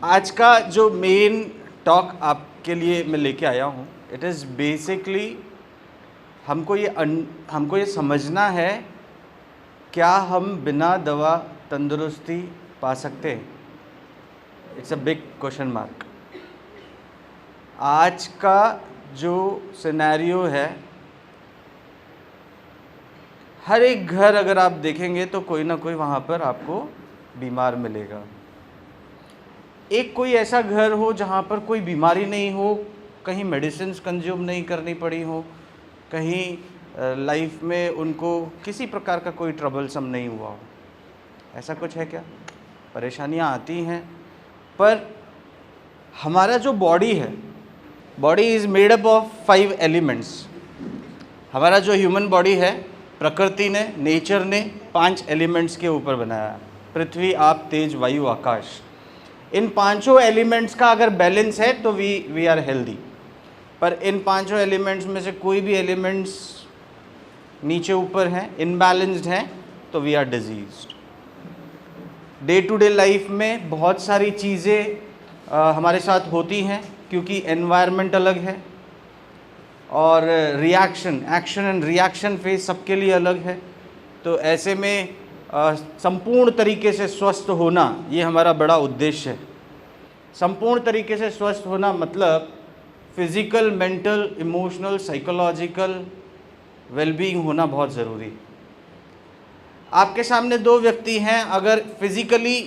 आज का जो मेन टॉक आपके लिए मैं लेके आया हूँ, इट इज़ बेसिकली हमको ये समझना है, क्या हम बिना दवा तंदुरुस्ती पा सकते हैं? It's a big question mark. आज का जो सिनेरियो है, हर एक घर अगर आप देखेंगे तो कोई ना कोई वहाँ पर आपको बीमार मिलेगा। एक कोई ऐसा घर हो जहाँ पर कोई बीमारी नहीं हो, कहीं मेडिसिन्स कंज्यूम नहीं करनी पड़ी हो, कहीं लाइफ में उनको किसी प्रकार का कोई ट्रबलसम नहीं हुआ हो। ऐसा कुछ है क्या? परेशानियाँ आती हैं, पर हमारा जो बॉडी है, body is made up of 5 elements. हमारा जो ह्यूमन बॉडी है, प्रकृति ने, नेचर ने 5 एलिमेंट्स के ऊपर बनाया। पृथ्वी, आप, तेज, वायु, आकाश। इन पांचों एलिमेंट्स का अगर बैलेंस है तो वी आर हेल्दी। पर इन पांचों एलिमेंट्स में से कोई भी एलिमेंट्स नीचे ऊपर हैं, इनबैलेंस्ड हैं, तो we are diseased. Day to day life में बहुत सारी चीज़ें हमारे साथ होती हैं, क्योंकि एनवायरनमेंट अलग है और reaction, action and reaction phase सबके लिए अलग है। तो ऐसे में संपूर्ण तरीके से स्वस्थ होना, ये हमारा बड़ा उद्देश्य है। संपूर्ण तरीके से स्वस्थ होना मतलब physical, mental, emotional, psychological wellbeing होना बहुत ज़रूरी है। आपके सामने 2 व्यक्ति हैं, अगर फिज़िकली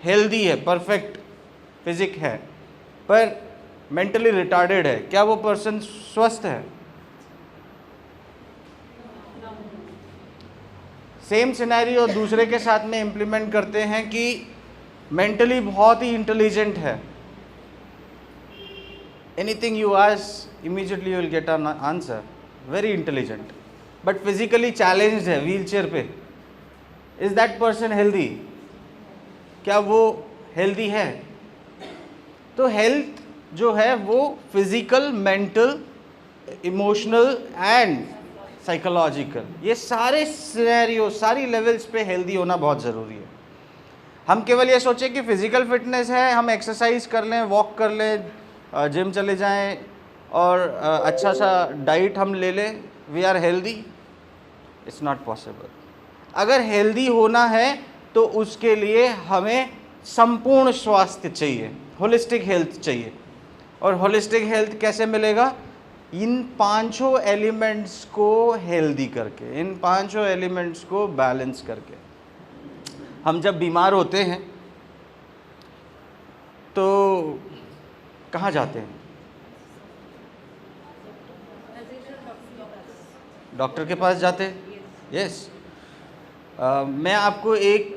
हेल्दी है, परफेक्ट फिजिक है, पर मेंटली रिटार्डेड है, क्या वो पर्सन स्वस्थ है? सेम सिनेरियो दूसरे के साथ में इम्प्लीमेंट करते हैं कि मेंटली बहुत ही इंटेलिजेंट है, anything you ask immediately you will get an answer, very intelligent, but physically challenged है, व्हील चेयर पे। Is that person healthy? क्या वो हेल्दी है? तो हेल्थ जो है वो physical, mental, emotional and psychological, ये सारे सिनेरियो, सारी लेवल्स पे हेल्दी होना बहुत ज़रूरी है। हम केवल ये सोचें कि फिज़िकल फिटनेस है, हम एक्सरसाइज कर लें, वॉक कर लें, जिम चले जाएं और अच्छा सा डाइट हम ले लें, we are healthy. It's not possible. अगर हेल्दी होना है तो उसके लिए हमें संपूर्ण स्वास्थ्य चाहिए, होलिस्टिक हेल्थ चाहिए। और होलिस्टिक हेल्थ कैसे मिलेगा? इन पांचों एलिमेंट्स को हेल्दी करके, इन पांचों एलिमेंट्स को बैलेंस करके। हम जब बीमार होते हैं तो कहाँ जाते हैं? डॉक्टर के पास जाते हैं। यस। मैं आपको एक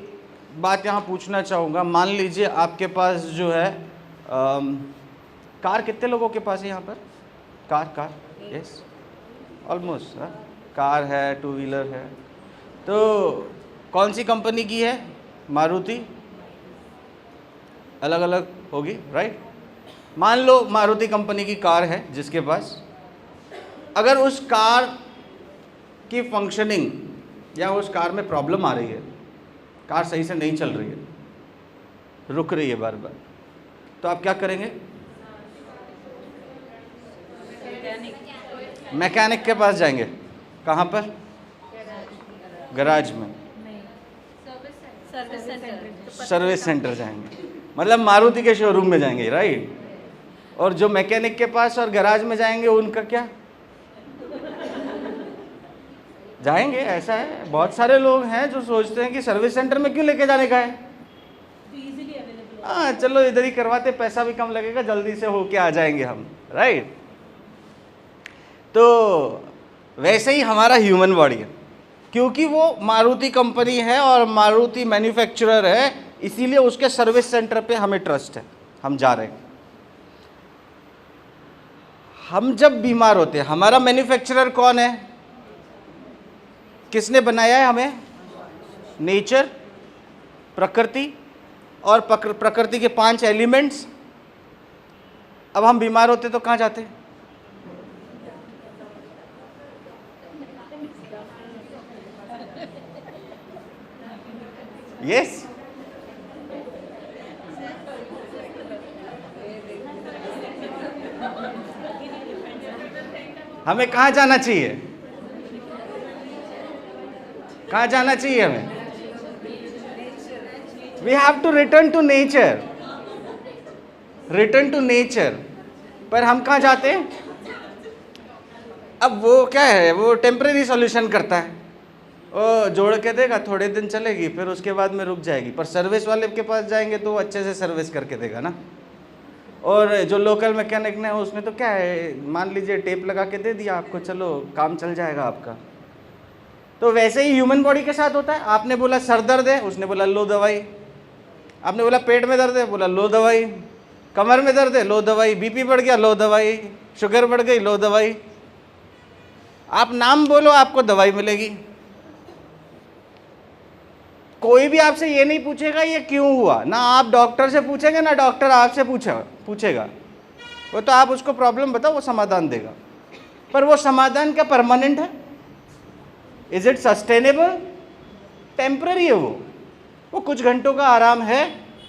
बात यहाँ पूछना चाहूँगा। मान लीजिए आपके पास जो है कार, कितने लोगों के पास है यहाँ पर कार? Yes, almost. कार है, 2 व्हीलर है। तो कौन सी कंपनी की है? मारुति। अलग अलग होगी, राइट? मान लो मारुति कंपनी की कार है जिसके पास, अगर उस कार की फंक्शनिंग या उस कार में प्रॉब्लम आ रही है, कार सही से नहीं चल रही है, रुक रही है बार बार, तो आप क्या करेंगे? मैकेनिक के पास जाएंगे। कहाँ पर? गैराज में, सर्विस सेंटर जाएंगे, मतलब मारुति के शोरूम में जाएंगे, राइट? और जो मैकेनिक के पास और गैराज में जाएंगे उनका क्या? जाएंगे। ऐसा है, बहुत सारे लोग हैं जो सोचते हैं कि सर्विस सेंटर में क्यों लेके जाने का है, हाँ चलो इधर ही करवाते, पैसा भी कम लगेगा, जल्दी से होके आ जाएंगे हम, राइट? तो वैसे ही हमारा ह्यूमन बॉडी है, क्योंकि वो मारुति कंपनी है और मारुति मैन्युफैक्चरर है, इसीलिए उसके सर्विस सेंटर पे हमें ट्रस्ट है, हम जा रहे हैं। हम जब बीमार होते हैं, हमारा मैन्युफैक्चरर कौन है? किसने बनाया है हमें? नेचर, प्रकृति, और प्रकृति के 5 एलिमेंट्स। अब हम बीमार होते तो कहाँ जाते? यस, हमें कहाँ जाना चाहिए? कहाँ जाना चाहिए हमें? We have to return to nature, return to nature. पर हम कहाँ जाते हैं? अब वो क्या है, वो टेम्परेरी सॉल्यूशन करता है, वो जोड़ के देगा, थोड़े दिन चलेगी, फिर उसके बाद में रुक जाएगी। पर सर्विस वाले के पास जाएंगे तो वो अच्छे से सर्विस करके देगा ना। और जो लोकल मैकेनिक ने, उसने तो क्या है, मान लीजिए टेप लगा के दे दिया आपको, चलो काम चल जाएगा आपका। तो वैसे ही ह्यूमन बॉडी के साथ होता है। आपने बोला सर दर्द है, उसने बोला लो दवाई। आपने बोला पेट में दर्द है, बोला लो दवाई। कमर में दर्द है, लो दवाई। बीपी बढ़ गया, लो दवाई। शुगर बढ़ गई, लो दवाई। आप नाम बोलो, आपको दवाई मिलेगी। कोई भी आपसे ये नहीं पूछेगा ये क्यों हुआ, ना आप डॉक्टर से पूछेंगे ना डॉक्टर आपसे पूछेगा। वो तो आप उसको प्रॉब्लम बताओ, वो समाधान देगा। पर वो समाधान क्या परमानेंट है? Is it sustainable? टेम्पररी है वो कुछ घंटों का आराम है,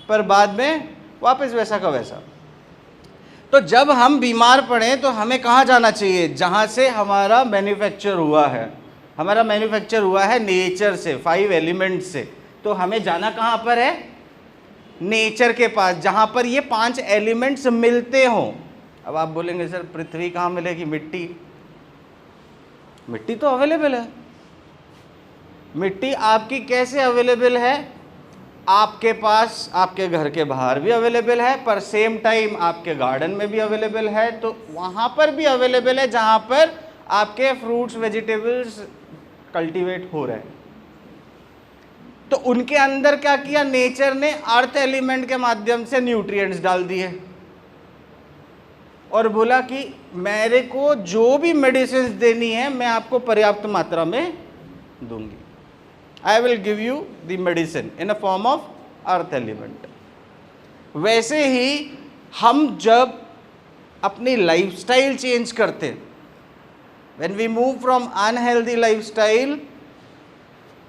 पर बाद में वापस वैसा का वैसा। तो जब हम बीमार पड़े तो हमें कहाँ जाना चाहिए? जहाँ से हमारा मैन्युफैक्चर हुआ है। हमारा मैन्युफैक्चर हुआ है नेचर से, 5 एलिमेंट से। तो हमें जाना कहाँ पर है? नेचर के पास, जहाँ पर ये 5 एलिमेंट्स मिलते हों। अब आप बोलेंगे सर पृथ्वी कहाँ मिलेगी? मिट्टी, मिट्टी तो अवेलेबल है। मिट्टी आपकी कैसे अवेलेबल है? आपके पास, आपके घर के बाहर भी अवेलेबल है, पर सेम टाइम आपके गार्डन में भी अवेलेबल है। तो वहाँ पर भी अवेलेबल है जहाँ पर आपके फ्रूट्स वेजिटेबल्स कल्टीवेट हो रहे हैं। तो उनके अंदर क्या किया नेचर ने? अर्थ एलिमेंट के माध्यम से न्यूट्रिएंट्स डाल दिए और बोला कि मेरे को जो भी मेडिसिन देनी है मैं आपको पर्याप्त मात्रा में दूंगी। I will give you the medicine in a form of earth element। वैसे ही हम जब अपनी लाइफस्टाइल चेंज करते, when we move from unhealthy lifestyle,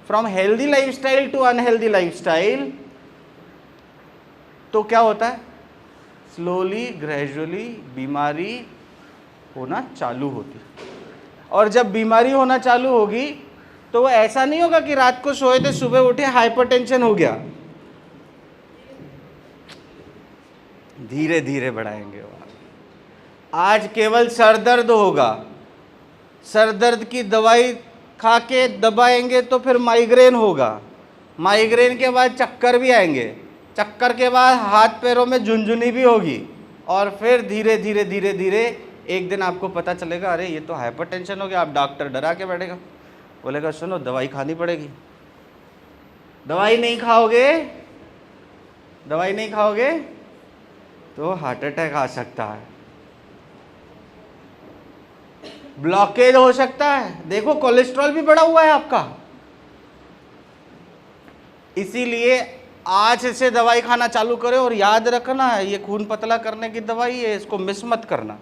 from healthy lifestyle to unhealthy lifestyle, तो क्या होता है? स्लोली ग्रेजुअली बीमारी होना चालू होती। और जब बीमारी होना चालू होगी तो वो ऐसा नहीं होगा कि रात को सोए थे सुबह उठे हाइपरटेंशन हो गया। धीरे धीरे बढ़ाएंगे। आज केवल सर दर्द होगा, सर दर्द की दवाई खा के दबाएंगे तो फिर माइग्रेन होगा, माइग्रेन के बाद चक्कर भी आएंगे, चक्कर के बाद हाथ पैरों में झुनझुनी भी होगी, और फिर धीरे धीरे धीरे धीरे एक दिन आपको पता चलेगा अरे ये तो हाइपरटेंशन हो गया। आप डॉक्टर डरा के बैठेगा, बोलेगा सुनो दवाई खानी पड़ेगी। दवाई नहीं खाओगे, दवाई नहीं खाओगे तो हार्ट अटैक आ सकता है, ब्लॉकेज हो सकता है। देखो कोलेस्ट्रॉल भी बढ़ा हुआ है आपका। इसीलिए आज से दवाई खाना चालू करें, और याद रखना है ये खून पतला करने की दवाई है, इसको मिस मत करना।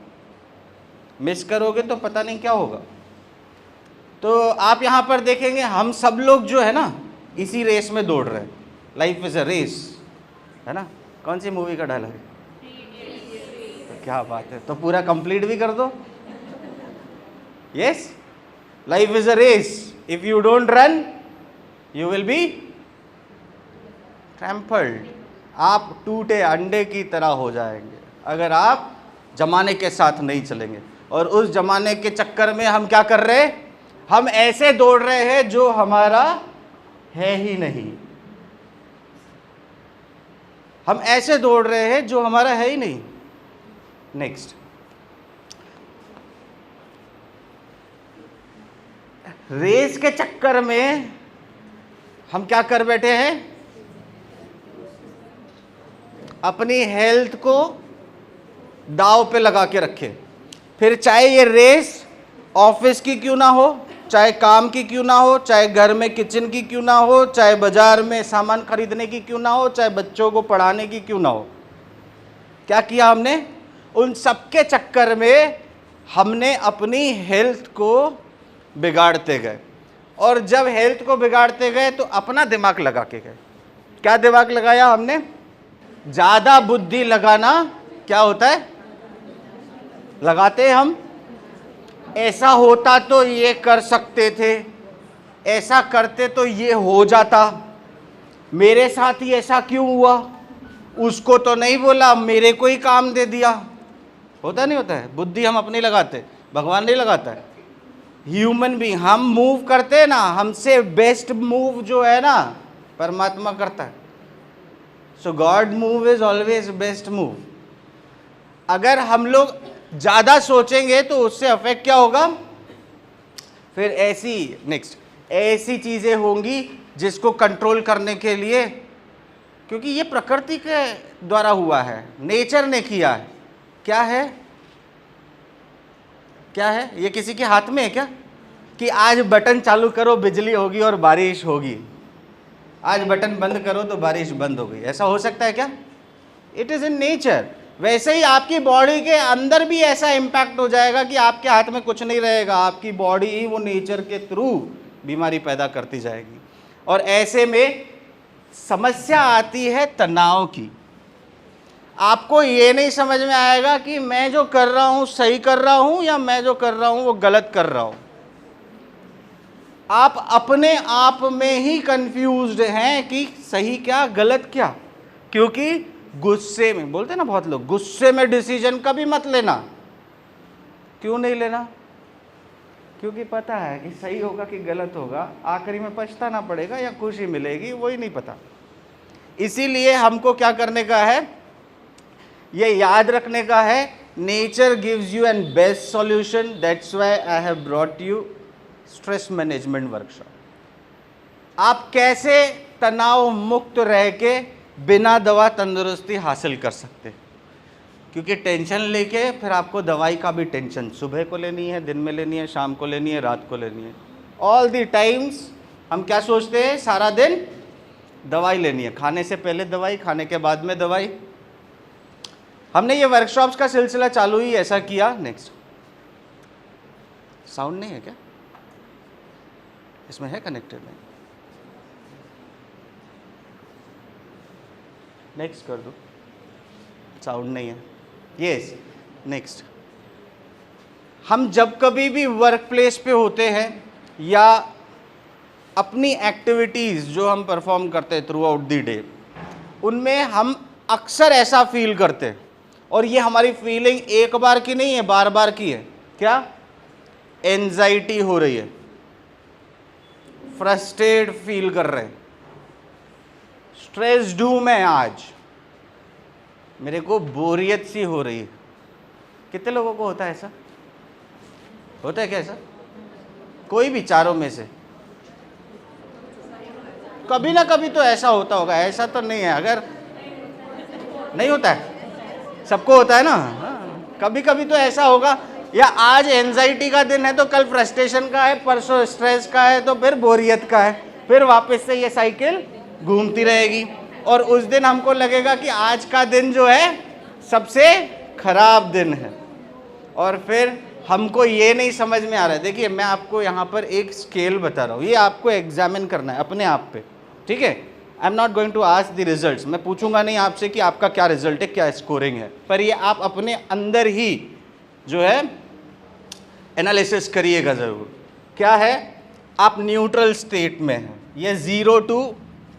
मिस करोगे तो पता नहीं क्या होगा। तो आप यहाँ पर देखेंगे हम सब लोग जो है ना इसी रेस में दौड़ रहे हैं। लाइफ इज अ रेस, है ना? कौन सी मूवी का डायलॉग है? तो क्या बात है, तो पूरा कंप्लीट भी कर दो। Yes, life is a race, if you don't run you will be trampled. आप टूटे अंडे की तरह हो जाएंगे अगर आप जमाने के साथ नहीं चलेंगे। और उस जमाने के चक्कर में हम क्या कर रहे हैं? हम ऐसे दौड़ रहे हैं जो हमारा है ही नहीं। हम ऐसे दौड़ रहे हैं जो हमारा है ही नहीं। नेक्स्ट, रेस के चक्कर में हम क्या कर बैठे हैं? अपनी हेल्थ को दांव पे लगा के रखे। फिर चाहे ये रेस ऑफिस की क्यों ना हो, चाहे काम की क्यों ना हो, चाहे घर में किचन की क्यों ना हो, चाहे बाजार में सामान खरीदने की क्यों ना हो, चाहे बच्चों को पढ़ाने की क्यों ना हो, क्या किया हमने? उन सबके चक्कर में हमने अपनी हेल्थ को बिगाड़ते गए। और जब हेल्थ को बिगाड़ते गए तो अपना दिमाग लगा के गए। क्या दिमाग लगाया हमने? ज़्यादा बुद्धि लगाना क्या होता है? लगाते हैं हम ऐसा होता तो ये कर सकते थे, ऐसा करते तो ये हो जाता, मेरे साथ ही ऐसा क्यों हुआ, उसको तो नहीं बोला, मेरे को ही काम दे दिया। होता नहीं होता है? बुद्धि हम अपनी लगाते, भगवान नहीं लगाता है। ह्यूमन भी हम मूव करते हैं ना, हमसे बेस्ट मूव जो है ना परमात्मा करता है। So God move is always best move. अगर हम लोग ज़्यादा सोचेंगे तो उससे अफेक्ट क्या होगा, फिर ऐसी चीज़ें होंगी जिसको कंट्रोल करने के लिए, क्योंकि ये प्रकृति के द्वारा हुआ है, नेचर ने किया है। क्या है, क्या है ये किसी के हाथ में है क्या कि आज बटन चालू करो बिजली होगी और बारिश होगी, आज बटन बंद करो तो बारिश बंद हो गई? ऐसा हो सकता है क्या? It is in nature. वैसे ही आपकी बॉडी के अंदर भी ऐसा इम्पैक्ट हो जाएगा कि आपके हाथ में कुछ नहीं रहेगा, आपकी बॉडी ही वो नेचर के थ्रू बीमारी पैदा करती जाएगी। और ऐसे में समस्या आती है तनाव की। आपको ये नहीं समझ में आएगा कि मैं जो कर रहा हूँ सही कर रहा हूँ या मैं जो कर रहा हूँ वो गलत कर रहा हूँ। आप अपने आप में ही कंफ्यूज्ड हैं कि सही क्या गलत क्या, क्योंकि गुस्से में, बोलते हैं ना बहुत लोग, गुस्से में डिसीजन कभी मत लेना। क्यों नहीं लेना? क्योंकि पता है कि सही होगा कि गलत होगा, आखिरी में पछताना पड़ेगा या खुशी मिलेगी वही नहीं पता। इसीलिए हमको क्या करने का है, ये याद रखने का है, nature gives you an best solution, that's why I have brought you stress management workshop. आप कैसे तनाव मुक्त रह के बिना दवा तंदुरुस्ती हासिल कर सकते, क्योंकि टेंशन लेके फिर आपको दवाई का भी टेंशन, सुबह को लेनी है, दिन में लेनी है, शाम को लेनी है, रात को लेनी है, ऑल दी टाइम्स। हम क्या सोचते हैं, सारा दिन दवाई लेनी है, खाने से पहले दवाई, खाने के बाद में दवाई। हमने ये वर्कशॉप्स का सिलसिला चालू ही ऐसा किया। नेक्स्ट, साउंड नहीं है क्या इसमें? है कनेक्टेड नहीं? नेक्स्ट कर दो, साउंड नहीं है। Yes, next. हम जब कभी भी वर्क प्लेस पे होते हैं या अपनी एक्टिविटीज़ जो हम परफॉर्म करते हैं थ्रू आउट द डे, उनमें हम अक्सर ऐसा फील करते हैं, और ये हमारी फीलिंग एक बार की नहीं है, बार बार की है। क्या? एंजाइटी हो रही है, फ्रस्ट्रेट फील कर रहे हैं, स्ट्रेस्ड हूं मैं, आज मेरे को बोरियत सी हो रही है। कितने लोगों को होता है ऐसा? होता है क्या ऐसा? कोई भी चारों में से कभी ना कभी तो ऐसा होता होगा, ऐसा तो नहीं है। अगर नहीं होता है, सबको होता है ना। कभी कभी तो ऐसा होगा, या आज एंजाइटी का दिन है तो कल फ्रस्ट्रेशन का है, परसों स्ट्रेस का है तो फिर बोरियत का है, फिर वापस से ये साइकिल घूमती रहेगी। और उस दिन हमको लगेगा कि आज का दिन जो है सबसे खराब दिन है, और फिर हमको ये नहीं समझ में आ रहा है। देखिए, मैं आपको यहाँ पर एक स्केल बता रहा हूँ, ये आपको एग्जामिन करना है अपने आप पे, ठीक है? I am not going to ask the results, मैं पूछूंगा नहीं आपसे कि आपका क्या रिजल्ट है, क्या स्कोरिंग है, पर ये आप अपने अंदर ही जो है एनालिसिस करिएगा ज़रूर। क्या है? आप न्यूट्रल स्टेट में हैं। ये 0 to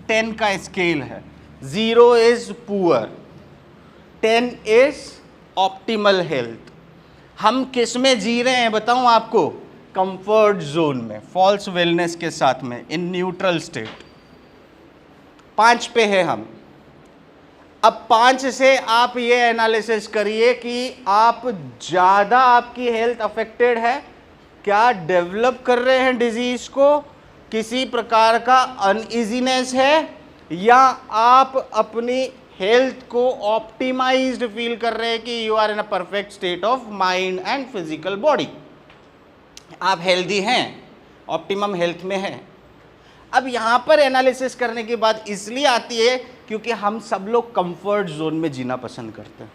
10 का स्केल है। 0 is poor, 10 is optimal health. हम किस में जी रहे हैं बताऊं आपको? कंफर्ट जोन में, फॉल्स वेलनेस के साथ में, इन न्यूट्रल स्टेट। 5 पे है हम। अब 5 से आप ये एनालिसिस करिए कि आप ज़्यादा, आपकी हेल्थ अफेक्टेड है क्या, डेवलप कर रहे हैं डिजीज़ को, किसी प्रकार का अनइजीनेस है, या आप अपनी हेल्थ को ऑप्टिमाइज्ड फील कर रहे हैं कि you are in a perfect state of mind and physical body, आप हेल्दी हैं, ऑप्टिमम हेल्थ में हैं। अब यहाँ पर एनालिसिस करने की बात इसलिए आती है क्योंकि हम सब लोग कंफर्ट जोन में जीना पसंद करते हैं,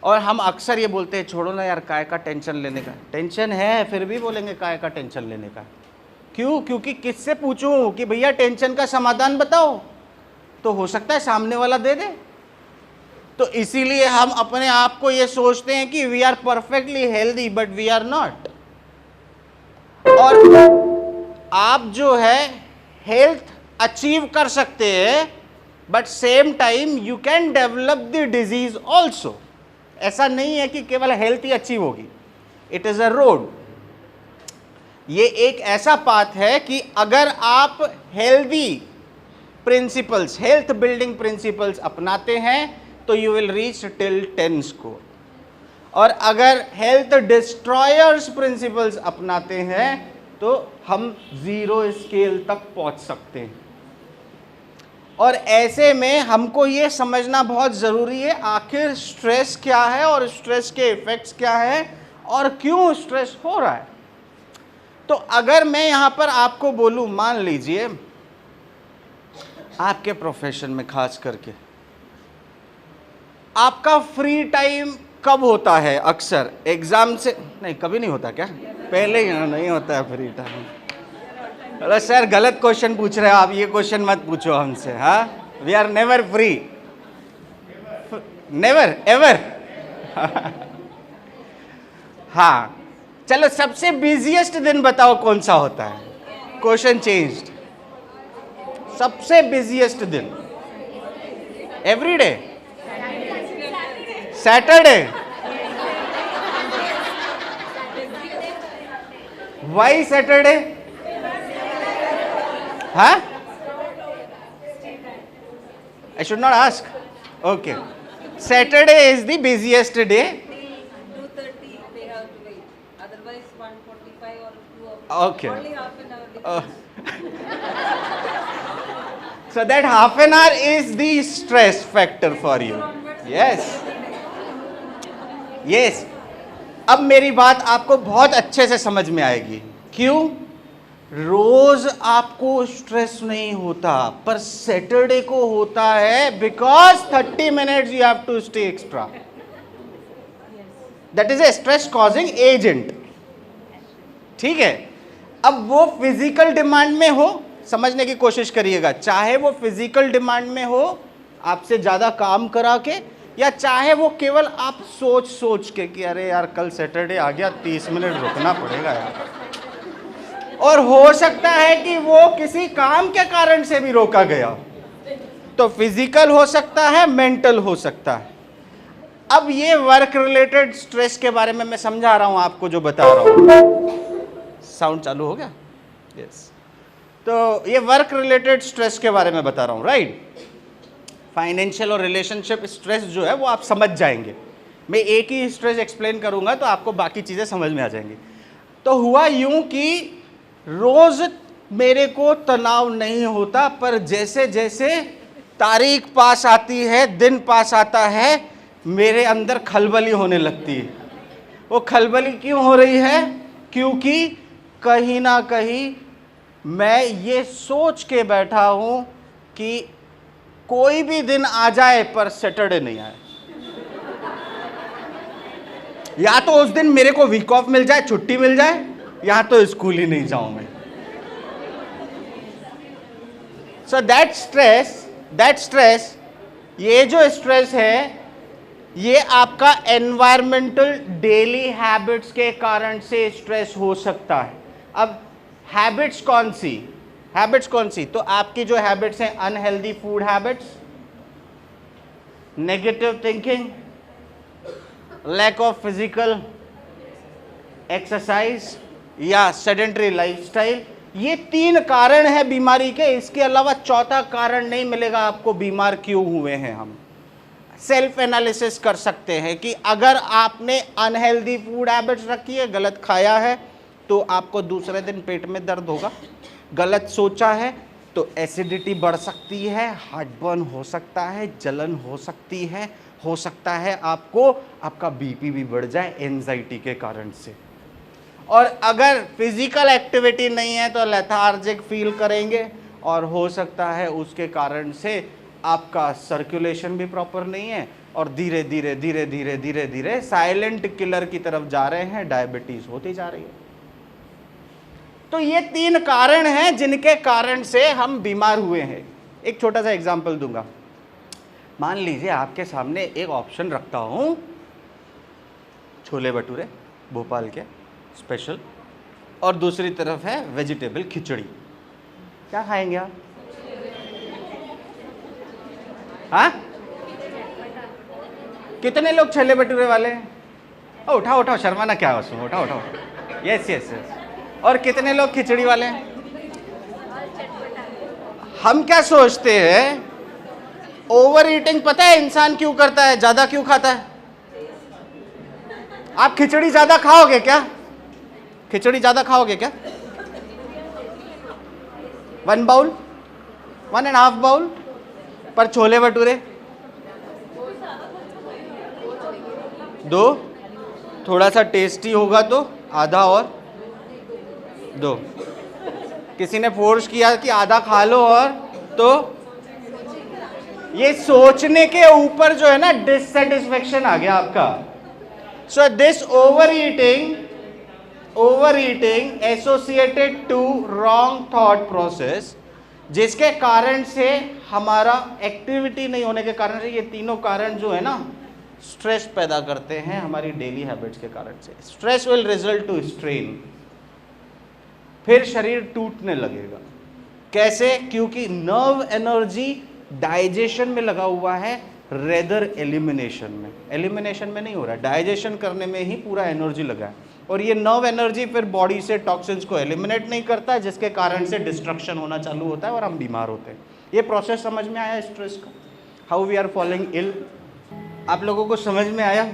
और हम अक्सर ये बोलते हैं छोड़ो ना यार, काय का टेंशन लेने का। टेंशन है फिर भी बोलेंगे काय का टेंशन लेने का। क्यों? क्योंकि किससे पूछूं कि भैया टेंशन का समाधान बताओ, तो हो सकता है सामने वाला दे दे, तो इसीलिए हम अपने आप को ये सोचते हैं कि we are perfectly healthy, but we are not. और आप जो है हेल्थ अचीव कर सकते हैं, but same time you can develop the disease also. ऐसा नहीं है कि केवल हेल्थ ही अचीव होगी, इट इज अ रोड। ये एक ऐसा पाथ है कि अगर आप healthy principles, health building principles अपनाते हैं तो you will reach till 10 score, और अगर हेल्थ डिस्ट्रॉयर्स प्रिंसिपल्स अपनाते हैं तो हम 0 स्केल तक पहुंच सकते हैं। और ऐसे में हमको ये समझना बहुत ज़रूरी है आखिर स्ट्रेस क्या है और स्ट्रेस के इफ़ेक्ट्स क्या है और क्यों स्ट्रेस हो रहा है। तो अगर मैं यहाँ पर आपको बोलूँ, मान लीजिए आपके प्रोफेशन में खास करके आपका फ्री टाइम कब होता है? अक्सर एग्ज़ाम से नहीं, कभी नहीं होता क्या? पहले ही नहीं होता है फ्री टाइम। अरे सर गलत क्वेश्चन पूछ रहे हो आप, ये क्वेश्चन मत पूछो हमसे। हाँ, we are never free, never ever. हाँ चलो, सबसे बिजिएस्ट दिन बताओ कौन सा होता है? Question changed. सबसे बिजिएस्ट दिन every day, Saturday. Why Saturday? Huh? I should not ask. Okay. Saturday is the busiest day. 2:30 they have to wait. Otherwise 1:45 or 2 hours. Okay. Only half an hour difference. So that half an hour is the stress factor for you. Yes. Yes. अब मेरी बात आपको बहुत अच्छे से समझ में आएगी। क्यों? रोज आपको स्ट्रेस नहीं होता, पर सैटरडे को होता है, because 30 minutes you have to stay extra. That is a stress causing agent. ठीक है, अब वो फिजिकल डिमांड में हो, समझने की कोशिश करिएगा, चाहे वो फिजिकल डिमांड में हो आपसे ज्यादा काम करा के, या चाहे वो केवल आप सोच सोच के कि अरे यार कल सैटरडे आ गया, 30 मिनट रुकना पड़ेगा यार। और हो सकता है कि वो किसी काम के कारण से भी रोका गया, तो फिजिकल हो सकता है, मेंटल हो सकता है। अब ये वर्क रिलेटेड स्ट्रेस के बारे में मैं समझा रहा हूं आपको, जो बता रहा हूं। साउंड चालू हो गया? यस। तो ये वर्क रिलेटेड स्ट्रेस के बारे में बता रहा हूं, राइट। फाइनेंशियल और रिलेशनशिप स्ट्रेस जो है वो आप समझ जाएंगे। मैं एक ही स्ट्रेस एक्सप्लेन करूंगा तो आपको बाकी चीजें समझ में आ जाएंगी। तो हुआ यूं कि रोज मेरे को तनाव नहीं होता, पर जैसे जैसे तारीख पास आती है, दिन पास आता है, मेरे अंदर खलबली होने लगती है। वो खलबली क्यों हो रही है? क्योंकि कहीं ना कहीं मैं ये सोच के बैठा हूं कि कोई भी दिन आ जाए पर सैटरडे नहीं आए। या तो उस दिन मेरे को वीक ऑफ मिल जाए, छुट्टी मिल जाए, यहां तो स्कूल ही नहीं जाऊं मैं। सो दैट स्ट्रेस, ये जो स्ट्रेस है, ये आपका एनवायरमेंटल डेली हैबिट्स के कारण से स्ट्रेस हो सकता है। अब हैबिट्स कौन सी? तो आपकी जो हैबिट्स हैं, unhealthy food habits, negative thinking, lack of physical exercise या सेडेंटरी लाइफस्टाइल, ये 3 कारण है बीमारी के। इसके अलावा चौथा कारण नहीं मिलेगा आपको बीमार क्यों हुए हैं हम। सेल्फ एनालिसिस कर सकते हैं कि अगर आपने अनहेल्दी फूड हैबिट्स रखी है, गलत खाया है, तो आपको दूसरे दिन पेट में दर्द होगा। गलत सोचा है तो एसिडिटी बढ़ सकती है, हार्टबर्न हो सकता है, जलन हो सकता है आपका बीपी भी बढ़ जाए एंजाइटी के कारण से। और अगर फिजिकल एक्टिविटी नहीं है तो लेथार्जिक फील करेंगे, और हो सकता है उसके कारण से आपका सर्कुलेशन भी प्रॉपर नहीं है, और धीरे धीरे साइलेंट किलर की तरफ जा रहे हैं, डायबिटीज होती जा रही है। तो ये 3 कारण हैं जिनके कारण से हम बीमार हुए हैं। एक छोटा सा एग्जांपल दूंगा। मान लीजिए आपके सामने एक ऑप्शन रखता हूँ, छोले भटूरे भोपाल के स्पेशल, और दूसरी तरफ है वेजिटेबल खिचड़ी, क्या खाएंगे आप? हाँ, कितने लोग छोले भटूरे वाले हैं? उठाओ उठाओ, शर्माना क्या है उसमें, उठाओ उठाओ। Yes yes yes. और कितने लोग खिचड़ी वाले हैं? हम क्या सोचते हैं, ओवर ईटिंग पता है इंसान क्यों करता है, ज्यादा क्यों खाता है? आप खिचड़ी ज्यादा खाओगे क्या? खिचड़ी ज्यादा खाओगे क्या? 1 बाउल, 1.5 बाउल, पर छोले भटूरे 2, थोड़ा सा टेस्टी होगा तो आधा और 2। किसी ने फोर्स किया कि आधा खा लो, और तो ये सोचने के ऊपर जो है ना डिससेटिस्फेक्शन आ गया आपका। So this over eating associated to wrong thought process, जिसके कारण से हमारा एक्टिविटी नहीं होने के कारण से, ये तीनों कारण जो है ना स्ट्रेस पैदा करते हैं हमारी डेली हैबिट्स के कारण से। Stress will result to strain, फिर शरीर टूटने लगेगा। कैसे? क्योंकि नर्व एनर्जी डाइजेशन में लगा हुआ है, रेदर एलिमिनेशन में। एलिमिनेशन में नहीं हो रहा है, डाइजेशन करने में ही पूरा एनर्जी लगा है। और ये नर्व एनर्जी फिर बॉडी से टॉक्सिन्स को एलिमिनेट नहीं करता है, जिसके कारण से डिस्ट्रक्शन होना चालू होता है और हम बीमार होते हैं। ये प्रोसेस समझ में आया स्ट्रेस का, हाउ वी आर फॉलोइंग इल? आप लोगों को समझ में आया?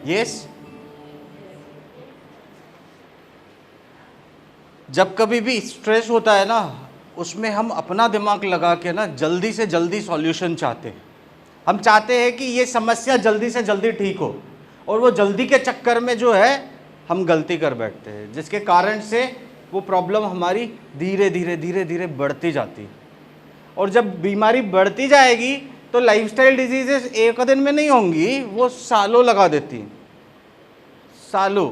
यस। जब कभी भी स्ट्रेस होता है ना, उसमें हम अपना दिमाग लगा के ना जल्दी से जल्दी सॉल्यूशन चाहते हैं। हम चाहते हैं कि ये समस्या जल्दी से जल्दी ठीक हो, और वो जल्दी के चक्कर में जो है हम गलती कर बैठते हैं, जिसके कारण से वो प्रॉब्लम हमारी धीरे धीरे धीरे धीरे बढ़ती जाती है। और जब बीमारी बढ़ती जाएगी तो लाइफस्टाइल डिजीजेस एक दिन में नहीं होंगी, वो सालों लगा देती हैं, सालों।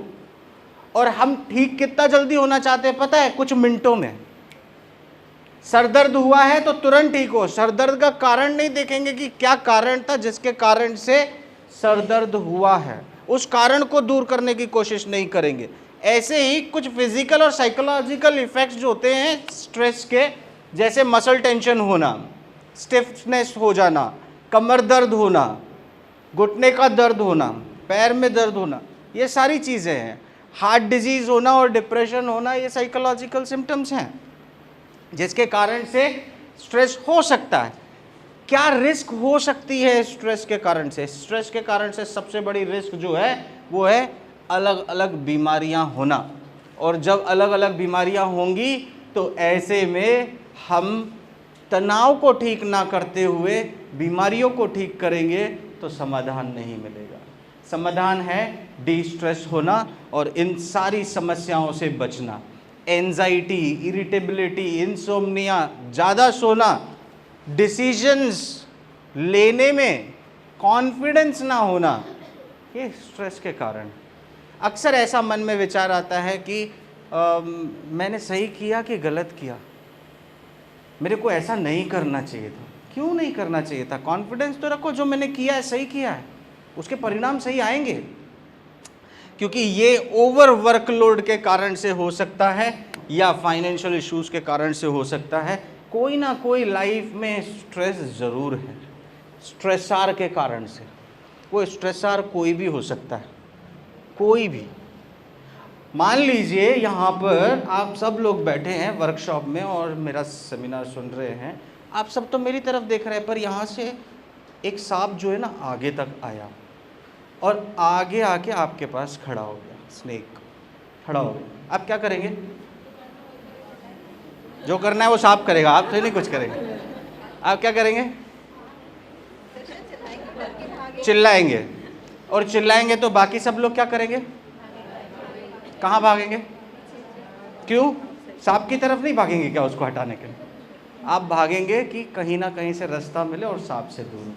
और हम ठीक कितना जल्दी होना चाहते हैं पता है? कुछ मिनटों में। सर दर्द हुआ है तो तुरंत ठीक हो, सर दर्द का कारण नहीं देखेंगे कि क्या कारण था जिसके कारण से सर दर्द हुआ है, उस कारण को दूर करने की कोशिश नहीं करेंगे। ऐसे ही कुछ फिजिकल और साइकोलॉजिकल इफेक्ट्स जो होते हैं स्ट्रेस के, जैसे मसल टेंशन होना, स्टिफनेस हो जाना, कमर दर्द होना, घुटने का दर्द होना, पैर में दर्द होना, ये सारी चीज़ें हैं। हार्ट डिजीज़ होना और डिप्रेशन होना, ये साइकोलॉजिकल सिम्टम्स हैं जिसके कारण से स्ट्रेस हो सकता है। क्या रिस्क हो सकती है स्ट्रेस के कारण से? स्ट्रेस के कारण से सबसे बड़ी रिस्क जो है वो है अलग अलग बीमारियां होना। और जब अलग अलग बीमारियां होंगी तो ऐसे में हम तनाव को ठीक ना करते हुए बीमारियों को ठीक करेंगे तो समाधान नहीं मिलेगा। समाधान है डिस्ट्रेस होना और इन सारी समस्याओं से बचना। एंजाइटी, इरिटेबिलिटी, इंसोम्निया, ज़्यादा सोना, डिसीजंस लेने में कॉन्फिडेंस ना होना, ये स्ट्रेस के कारण। अक्सर ऐसा मन में विचार आता है कि मैंने सही किया कि गलत किया, मेरे को ऐसा नहीं करना चाहिए था। क्यों नहीं करना चाहिए था? कॉन्फिडेंस तो रखो, जो मैंने किया है सही किया है, उसके परिणाम सही आएंगे। क्योंकि ये ओवर वर्कलोड के कारण से हो सकता है या फाइनेंशियल इश्यूज के कारण से हो सकता है। कोई ना कोई लाइफ में स्ट्रेस ज़रूर है, स्ट्रेसर के कारण से। वो स्ट्रेसर कोई भी हो सकता है, कोई भी। मान लीजिए यहाँ पर आप सब लोग बैठे हैं वर्कशॉप में और मेरा सेमिनार सुन रहे हैं, आप सब तो मेरी तरफ देख रहे हैं, पर यहाँ से एक सांप जो है ना आगे तक आया और आगे आके आपके पास खड़ा हो गया। स्नेक खड़ा हो गया, आप क्या करेंगे? जो करना है वो सांप करेगा, आप तो नहीं कुछ करेंगे। आप क्या करेंगे? चिल्लाएंगे, और चिल्लाएंगे तो बाकी सब लोग क्या करेंगे? कहाँ भागेंगे? क्यों? सांप की तरफ नहीं भागेंगे क्या उसको हटाने के लिए? आप भागेंगे कि कहीं ना कहीं से रास्ता मिले और सांप से दूर,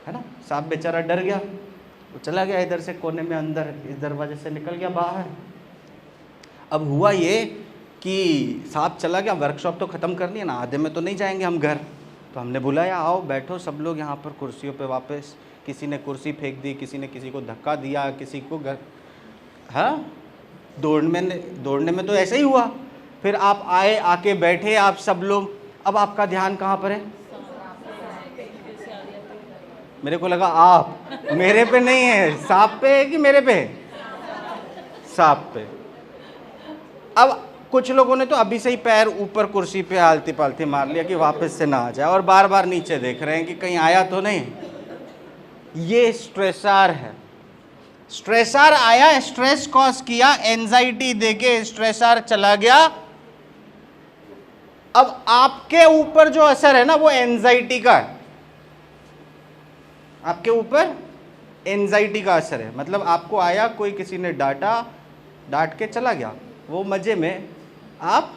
है ना। सांप बेचारा डर गया, वो चला गया इधर से कोने में अंदर, इस दरवाजे से निकल गया बाहर। अब हुआ ये कि साहब चला गया, वर्कशॉप तो ख़त्म करनी है ना, आधे में तो नहीं जाएंगे हम घर। तो हमने बुलाया, आओ बैठो सब लोग यहाँ पर कुर्सियों पे वापस। किसी ने कुर्सी फेंक दी, किसी ने किसी को धक्का दिया, किसी को घर, हाँ दौड़ने में तो ऐसे ही हुआ। फिर आप आए, आके बैठे आप सब लोग। अब आपका ध्यान कहाँ पर है? मेरे को लगा आप मेरे पे नहीं है, सांप पे है कि मेरे पे है? सांप पे। अब कुछ लोगों ने तो अभी से ही पैर ऊपर कुर्सी पे आलती पालती मार लिया कि वापस से ना आ जाए, और बार बार नीचे देख रहे हैं कि कहीं आया तो नहीं। ये स्ट्रेसर है। स्ट्रेसर आया, स्ट्रेस कॉज किया, एंजाइटी देके स्ट्रेसर चला गया। अब आपके ऊपर जो असर है ना वो एंजाइटी का है। आपके ऊपर एंजाइटी का असर है। मतलब आपको आया, कोई किसी ने डांटा, डांट के चला गया, वो मजे में, आप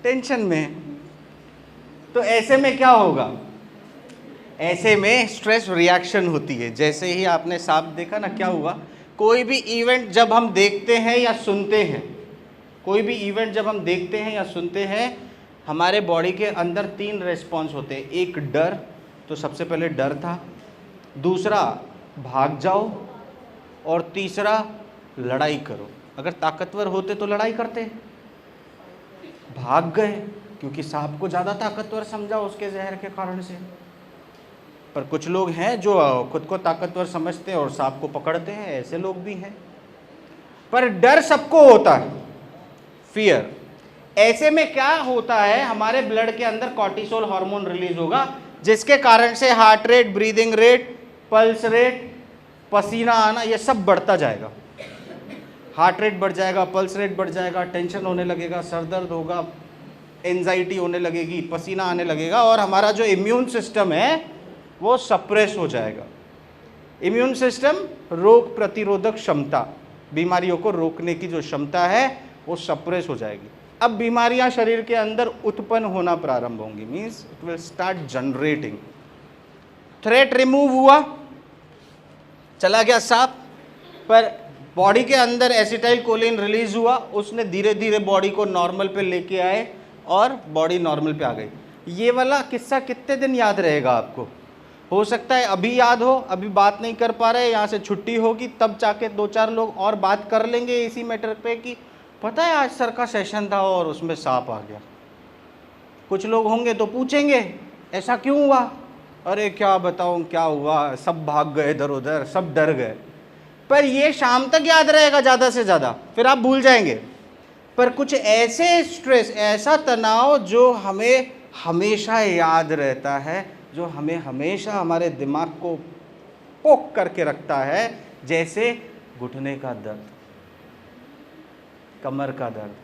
टेंशन में। तो ऐसे में क्या होगा? ऐसे में स्ट्रेस रिएक्शन होती है। जैसे ही आपने सांप देखा ना, क्या हुआ? कोई भी इवेंट जब हम देखते हैं या सुनते हैं, कोई भी इवेंट जब हम देखते हैं या सुनते हैं, हमारे बॉडी के अंदर 3 रेस्पॉन्स होते हैं। एक डर, तो सबसे पहले डर था, दूसरा भाग जाओ, और तीसरा लड़ाई करो। अगर ताकतवर होते तो लड़ाई करते, भाग गए क्योंकि सांप को ज़्यादा ताकतवर समझा उसके जहर के कारण से। पर कुछ लोग हैं जो खुद को ताकतवर समझते हैं और सांप को पकड़ते हैं, ऐसे लोग भी हैं। पर डर सबको होता है, फियर। ऐसे में क्या होता है, हमारे ब्लड के अंदर कॉर्टिसोल हार्मोन रिलीज होगा, जिसके कारण से heart rate, breathing rate, pulse rate, पसीना आना, ये सब बढ़ता जाएगा। हार्ट रेट बढ़ जाएगा, पल्स रेट बढ़ जाएगा, टेंशन होने लगेगा, सर दर्द होगा, एंजाइटी होने लगेगी, पसीना आने लगेगा, और हमारा जो इम्यून सिस्टम है वो सप्रेस हो जाएगा। इम्यून सिस्टम रोग प्रतिरोधक क्षमता, बीमारियों को रोकने की जो क्षमता है वो सप्रेस हो जाएगी। अब बीमारियां शरीर के अंदर उत्पन्न होना प्रारंभ होंगी, means it will start generating. Threat remove हुआ, चला गया सांप, पर बॉडी के अंदर एसिटाइल कोलिन रिलीज हुआ, उसने धीरे धीरे बॉडी को नॉर्मल पे लेके आए और बॉडी नॉर्मल पे आ गई। ये वाला किस्सा कितने दिन याद रहेगा आपको? हो सकता है अभी याद हो, अभी बात नहीं कर पा रहे, यहाँ से छुट्टी होगी तब जाके 2-4 लोग और बात कर लेंगे इसी मैटर पे कि पता है आज सर का सेशन था और उसमें सांप आ गया। कुछ लोग होंगे तो पूछेंगे ऐसा क्यों हुआ? अरे क्या बताऊं क्या हुआ, सब भाग गए इधर उधर, सब डर गए। पर ये शाम तक याद रहेगा ज़्यादा से ज़्यादा, फिर आप भूल जाएंगे। पर कुछ ऐसे स्ट्रेस, ऐसा तनाव जो हमें हमेशा याद रहता है, जो हमें हमेशा हमारे दिमाग को पोक करके रखता है, जैसे घुटने का दर्द, कमर का दर्द,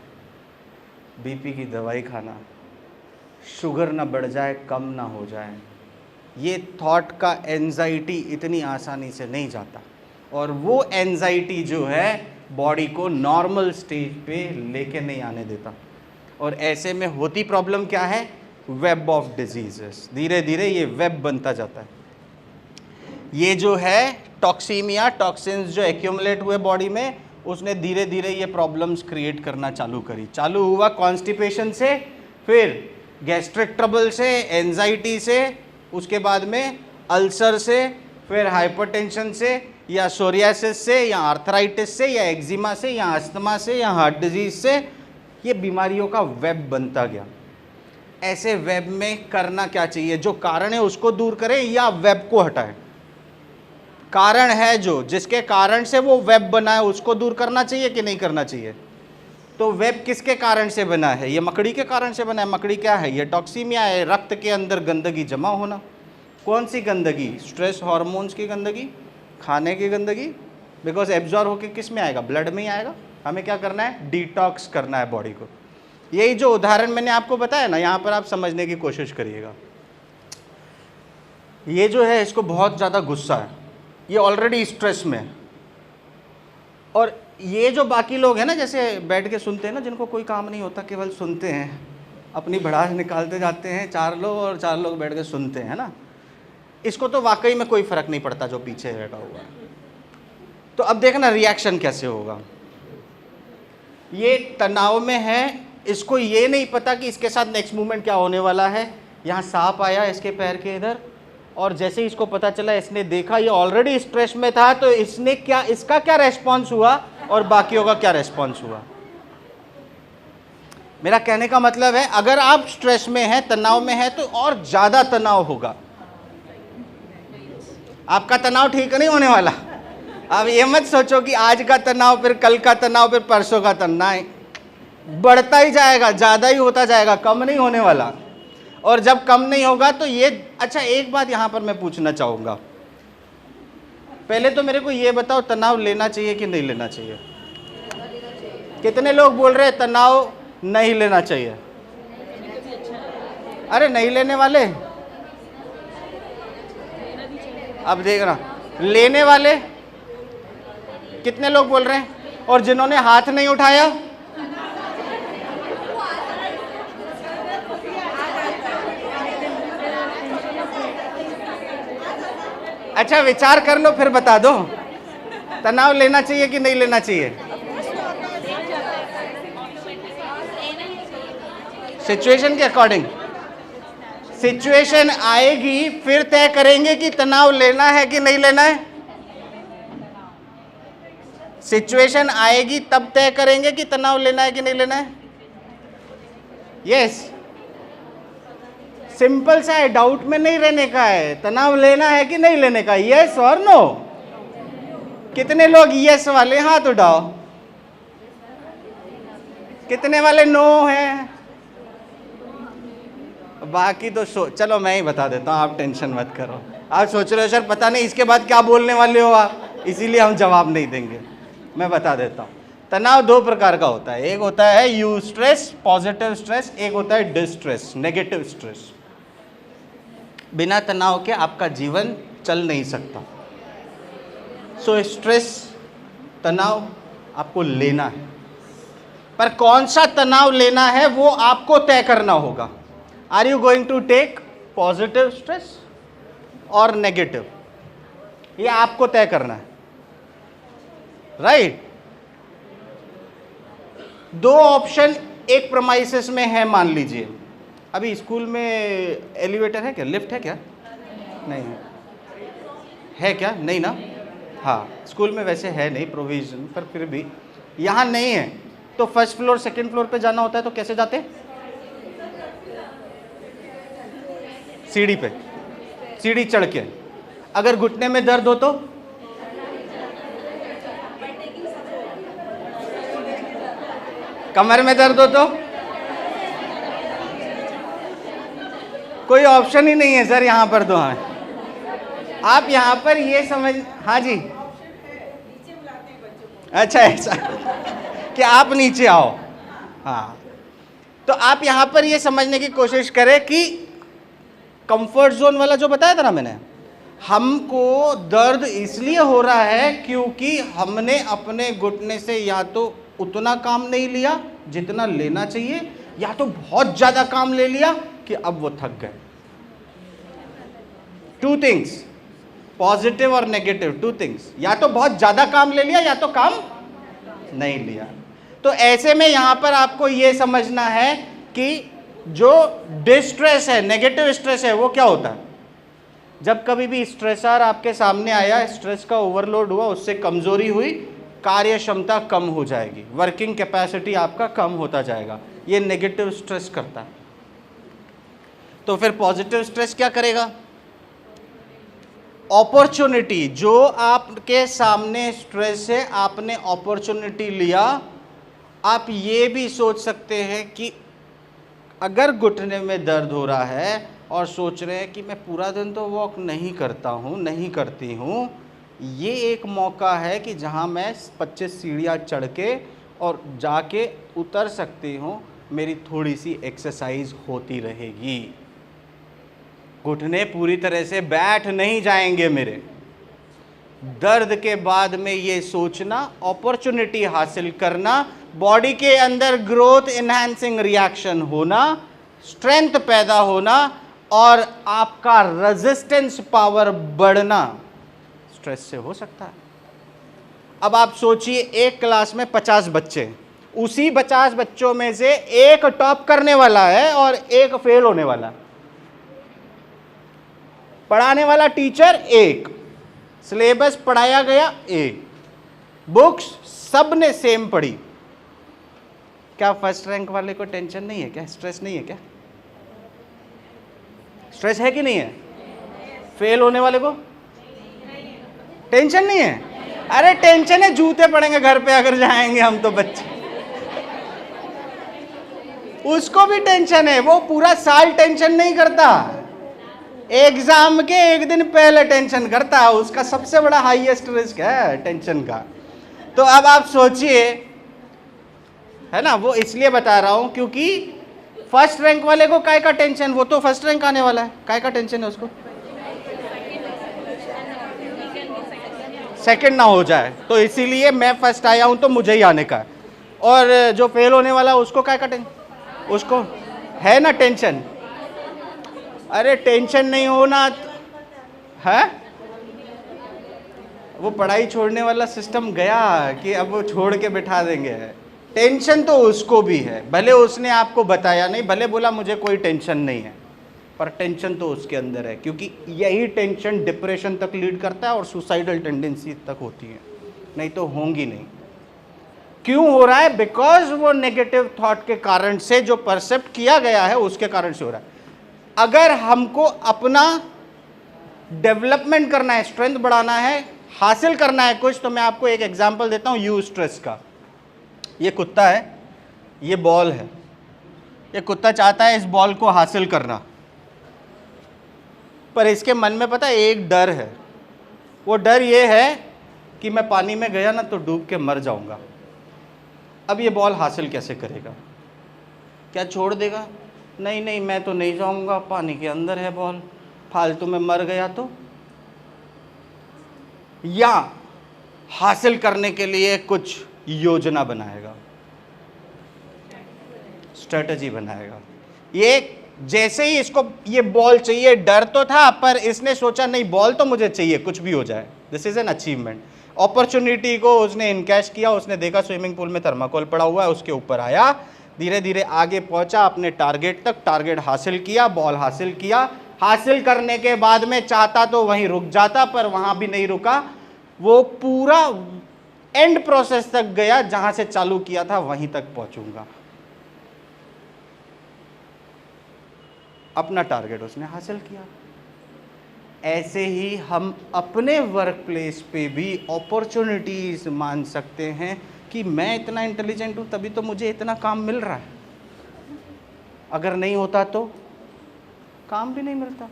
बीपी की दवाई खाना, शुगर ना बढ़ जाए कम ना हो जाए। ये थॉट का एंजाइटी इतनी आसानी से नहीं जाता, और वो एंजाइटी जो है बॉडी को नॉर्मल स्टेज पे लेके नहीं आने देता। और ऐसे में होती प्रॉब्लम क्या है? Web of diseases. धीरे धीरे ये वेब बनता जाता है। ये जो है टॉक्सीमिया, टॉक्सिन्स जो एक्यूमुलेट हुए बॉडी में, उसने धीरे धीरे ये प्रॉब्लम्स क्रिएट करना चालू करी। चालू हुआ कॉन्स्टिपेशन से, फिर गैस्ट्रिक ट्रबल से, एंजाइटी से, उसके बाद में अल्सर से, फिर हाइपरटेंशन से, या सोरियासिस से, या आर्थराइटिस से, या एक्जिमा से, या अस्थमा से, या हार्ट डिजीज से। ये बीमारियों का वेब बनता गया। ऐसे वेब में करना क्या चाहिए? जो कारण है उसको दूर करें या वेब को हटाएं? कारण है जो, जिसके कारण से वो वेब बना है, उसको दूर करना चाहिए कि नहीं करना चाहिए? तो वेब किसके कारण से बना है? ये मकड़ी के कारण से बना है। मकड़ी क्या है? ये टॉक्सीमिया है, रक्त के अंदर गंदगी जमा होना। कौन सी गंदगी? स्ट्रेस हार्मोन्स की गंदगी, खाने की गंदगी, बिकॉज एब्जॉर्ब होकर किस में आएगा? ब्लड में ही आएगा। हमें क्या करना है? डिटॉक्स करना है बॉडी को। यही जो उदाहरण मैंने आपको बताया ना, यहाँ पर आप समझने की कोशिश करिएगा। ये जो है इसको बहुत ज़्यादा गुस्सा है, ये ऑलरेडी स्ट्रेस में है। और ये जो बाकी लोग हैं ना, जैसे बैठ के सुनते हैं ना, जिनको कोई काम नहीं होता, केवल सुनते हैं, अपनी भड़ास निकालते जाते हैं 4 लोग, और 4 लोग बैठ के सुनते हैं ना, इसको तो वाकई में कोई फ़र्क नहीं पड़ता जो पीछे बैठा हुआ है। तो अब देखना रिएक्शन कैसे होगा। ये तनाव में है, इसको ये नहीं पता कि इसके साथ नेक्स्ट मूवमेंट क्या होने वाला है। यहाँ सांप आया इसके पैर के इधर, और जैसे ही इसको पता चला, इसने देखा ये ऑलरेडी स्ट्रेस में था, तो इसने क्या, इसका क्या रेस्पॉन्स हुआ और बाकियों का क्या रेस्पॉन्स हुआ। मेरा कहने का मतलब है, अगर आप स्ट्रेस में हैं, तनाव में हैं, तो और ज़्यादा तनाव होगा। आपका तनाव ठीक नहीं होने वाला। अब ये मत सोचो कि आज का तनाव, फिर कल का तनाव, फिर परसों का तनाव, बढ़ता ही जाएगा, ज़्यादा ही होता जाएगा, कम नहीं होने वाला। और जब कम नहीं होगा तो ये, अच्छा एक बात यहाँ पर मैं पूछना चाहूँगा, पहले तो मेरे को ये बताओ, तनाव लेना चाहिए कि नहीं लेना चाहिए? कितने लोग बोल रहे हैं तनाव नहीं लेना चाहिए? अरे नहीं लेने वाले, अब देखना, लेने वाले कितने लोग बोल रहे हैं? और जिन्होंने हाथ नहीं उठाया, अच्छा विचार कर लो फिर बता दो, तनाव लेना चाहिए कि नहीं लेना चाहिए? सिचुएशन के अकॉर्डिंग, सिचुएशन आएगी फिर तय करेंगे कि तनाव लेना है कि नहीं लेना है। सिचुएशन आएगी तब तय करेंगे कि तनाव लेना है कि नहीं लेना है। यस, सिंपल सा है, डाउट में नहीं रहने का है, तनाव लेना है कि नहीं लेने का, यस और नो। कितने लोग यस वाले हाथ उठाओ, कितने वाले नो हैं? बाकी तो चलो मैं ही बता देता हूँ, आप टेंशन मत करो। आप सोच रहे हो सर पता नहीं इसके बाद क्या बोलने वाले हो आप, इसीलिए हम जवाब नहीं देंगे। मैं बता देता हूँ, तनाव दो प्रकार का होता है, एक होता है यू स्ट्रेस, पॉजिटिव स्ट्रेस, एक होता है डिस्ट्रेस, नेगेटिव स्ट्रेस। बिना तनाव के आपका जीवन चल नहीं सकता। सो स्ट्रेस, तनाव आपको लेना है, पर कौन सा तनाव लेना है वो आपको तय करना होगा। Are you going to take positive stress और नेगेटिव, ये आपको तय करना है, राइट? दो ऑप्शन एक प्रोमाइसिस में है, मान लीजिए अभी स्कूल में एलिवेटर है क्या, लिफ्ट है क्या? नहीं है क्या? नहीं ना, हाँ स्कूल में वैसे है नहीं प्रोविजन, पर फिर भी यहाँ नहीं है तो फर्स्ट फ्लोर सेकंड फ्लोर पे जाना होता है, तो कैसे जाते? सीढ़ी पे, सीढ़ी चढ़ के। अगर घुटने में दर्द हो तो कमर में दर्द हो तो कोई ऑप्शन ही नहीं है सर यहाँ पर तो। हाँ आप यहाँ पर ये समझ, हाँ जी, अच्छा ऐसा कि आप नीचे आओ। हाँ तो आप यहाँ पर ये समझने की कोशिश करें कि कंफर्ट जोन वाला जो बताया था ना मैंने, हमको दर्द इसलिए हो रहा है क्योंकि हमने अपने घुटने से या तो उतना काम नहीं लिया जितना लेना चाहिए, या तो बहुत ज़्यादा काम ले लिया कि अब वो थक गए। टू थिंग्स, पॉजिटिव और नेगेटिव, टू थिंग्स, या तो बहुत ज़्यादा काम ले लिया या तो काम नहीं लिया। तो ऐसे में यहाँ पर आपको ये समझना है कि जो डिस्ट्रेस है, नेगेटिव स्ट्रेस है, वो क्या होता है? जब कभी भी स्ट्रेसर आपके सामने आया, स्ट्रेस का ओवरलोड हुआ, उससे कमजोरी हुई, कार्य क्षमता कम हो जाएगी, वर्किंग कैपेसिटी आपका कम होता जाएगा, ये नेगेटिव स्ट्रेस करता है। तो फिर पॉजिटिव स्ट्रेस क्या करेगा? अपॉर्चुनिटी, जो आपके सामने स्ट्रेस है, आपने अपॉर्चुनिटी लिया। आप ये भी सोच सकते हैं कि अगर घुटने में दर्द हो रहा है और सोच रहे हैं कि मैं पूरा दिन तो वॉक नहीं करता हूँ, नहीं करती हूँ, ये एक मौका है कि जहाँ मैं 25 सीढ़ियाँ चढ़ के और जाके उतर सकती हूँ, मेरी थोड़ी सी एक्सरसाइज होती रहेगी, घुटने पूरी तरह से बैठ नहीं जाएंगे मेरे। दर्द के बाद में ये सोचना, अपॉर्चुनिटी हासिल करना, बॉडी के अंदर ग्रोथ एनहांसिंग रिएक्शन होना, स्ट्रेंथ पैदा होना और आपका रेजिस्टेंस पावर बढ़ना स्ट्रेस से हो सकता है। अब आप सोचिए एक क्लास में 50 बच्चे, उसी 50 बच्चों में से एक टॉप करने वाला है और एक फेल होने वाला। पढ़ाने वाला टीचर एक, सिलेबस पढ़ाया गया एक, बुक्स सब ने सेम पढ़ी। क्या फर्स्ट रैंक वाले को टेंशन नहीं है क्या? स्ट्रेस नहीं है क्या? स्ट्रेस है कि नहीं है? फेल होने वाले को टेंशन नहीं है? अरे टेंशन है, जूते पड़ेंगे घर पे अगर जाएंगे हम तो बच्चे। उसको भी टेंशन है, वो पूरा साल टेंशन नहीं करता, एग्जाम के एक दिन पहले टेंशन करता है। उसका सबसे बड़ा हाईएस्ट रिस्क है टेंशन का। तो अब आप सोचिए, है ना, वो इसलिए बता रहा हूं क्योंकि फर्स्ट रैंक वाले को काय का टेंशन, वो तो फर्स्ट रैंक आने वाला है, काय का टेंशन है उसको? सेकंड ना हो जाए, तो इसीलिए मैं फर्स्ट आया हूं तो मुझे ही आने का है। और जो फेल होने वाला उसको काय का टेंशन? उसको है ना टेंशन। अरे टेंशन नहीं होना है, वो पढ़ाई छोड़ने वाला सिस्टम गया कि अब वो छोड़ के बिठा देंगे। टेंशन तो उसको भी है, भले उसने आपको बताया नहीं, भले बोला मुझे कोई टेंशन नहीं है, पर टेंशन तो उसके अंदर है, क्योंकि यही टेंशन डिप्रेशन तक लीड करता है और सुसाइडल टेंडेंसी तक होती है, नहीं तो होंगी नहीं। क्यों हो रहा है? बिकॉज वो नेगेटिव थॉट के कारण से जो परसेप्ट किया गया है उसके कारण से हो रहा है। अगर हमको अपना डेवलपमेंट करना है, स्ट्रेंथ बढ़ाना है, हासिल करना है कुछ, तो मैं आपको एक एग्जांपल देता हूं यू स्ट्रेस का। ये कुत्ता है, ये बॉल है, ये कुत्ता चाहता है इस बॉल को हासिल करना, पर इसके मन में पता है एक डर है। वो डर ये है कि मैं पानी में गया ना तो डूब के मर जाऊंगा। अब ये बॉल हासिल कैसे करेगा? क्या छोड़ देगा? नहीं नहीं, मैं तो नहीं जाऊंगा, पानी के अंदर है बॉल, फालतू में मर गया तो। या हासिल करने के लिए कुछ योजना बनाएगा, स्ट्रेटजी बनाएगा। ये जैसे ही इसको ये बॉल चाहिए, डर तो था पर इसने सोचा नहीं बॉल तो मुझे चाहिए, कुछ भी हो जाए, this is an achievement. Opportunity को उसने इनकैश किया, उसने देखा स्विमिंग पूल में थर्माकोल पड़ा हुआ है, उसके ऊपर आया, धीरे धीरे आगे पहुंचा अपने टारगेट तक, टारगेट हासिल किया, बॉल हासिल किया। हासिल करने के बाद में चाहता तो वहीं रुक जाता, पर वहां भी नहीं रुका, वो पूरा एंड प्रोसेस तक गया, जहां से चालू किया था वहीं तक पहुंचूंगा। अपना टारगेट उसने हासिल किया। ऐसे ही हम अपने वर्क प्लेस पे भी अपॉर्चुनिटीज मान सकते हैं कि मैं इतना इंटेलिजेंट हूं तभी तो मुझे इतना काम मिल रहा है, अगर नहीं होता तो काम भी नहीं मिलता।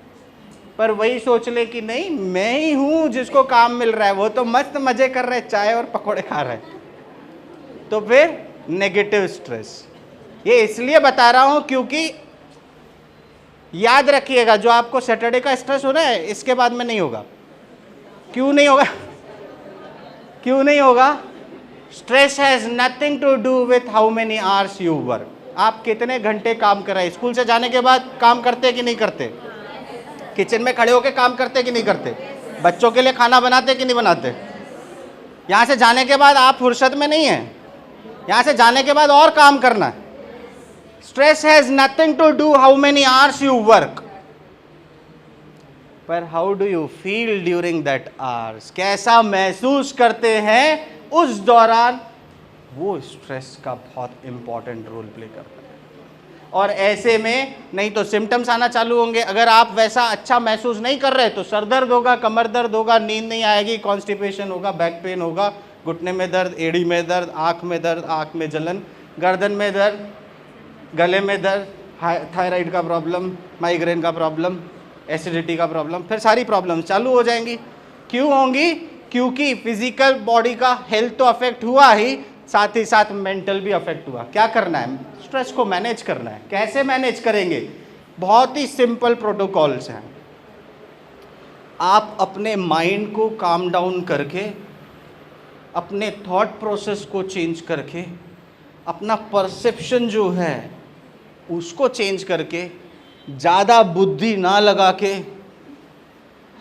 पर वही सोच ले कि नहीं मैं ही हूं जिसको काम मिल रहा है, वो तो मस्त मजे कर रहे, चाय और पकौड़े खा रहे, तो फिर नेगेटिव स्ट्रेस। ये इसलिए बता रहा हूं क्योंकि याद रखिएगा, जो आपको सैटरडे का स्ट्रेस हो रहा है इसके बाद में नहीं होगा। क्यों नहीं होगा? क्यों नहीं होगा? Stress has nothing to do with how many hours you work. आप कितने घंटे काम कर रहे हैं? स्कूल से जाने के बाद काम करते कि नहीं करते? किचन में खड़े होकर काम करते कि नहीं करते? बच्चों के लिए खाना बनाते कि नहीं बनाते? यहाँ से जाने के बाद आप फुर्सत में नहीं हैं, यहाँ से जाने के बाद और काम करना है। Stress has nothing to do how many hours you work, पर how do you feel during that hours. कैसा महसूस करते हैं उस दौरान, वो स्ट्रेस का बहुत इंपॉर्टेंट रोल प्ले करता है। और ऐसे में नहीं तो सिम्टम्स आना चालू होंगे। अगर आप वैसा अच्छा महसूस नहीं कर रहे तो सर दर्द होगा, कमर दर्द होगा, नींद नहीं आएगी, कॉन्स्टिपेशन होगा, बैक पेन होगा, घुटने में दर्द, एड़ी में दर्द, आँख में दर्द, आँख में जलन, गर्दन में दर्द, गले में दर्द, थायराइड का प्रॉब्लम, माइग्रेन का प्रॉब्लम, एसिडिटी का प्रॉब्लम, फिर सारी प्रॉब्लम्स चालू हो जाएंगी। क्यों होंगी? क्योंकि फिजिकल बॉडी का हेल्थ तो अफेक्ट हुआ ही, साथ ही साथ मेंटल भी अफेक्ट हुआ। क्या करना है? स्ट्रेस को मैनेज करना है। कैसे मैनेज करेंगे? बहुत ही सिंपल प्रोटोकॉल्स हैं। आप अपने माइंड को काम डाउन करके, अपने थॉट प्रोसेस को चेंज करके, अपना परसेप्शन जो है उसको चेंज करके, ज़्यादा बुद्धि ना लगा के,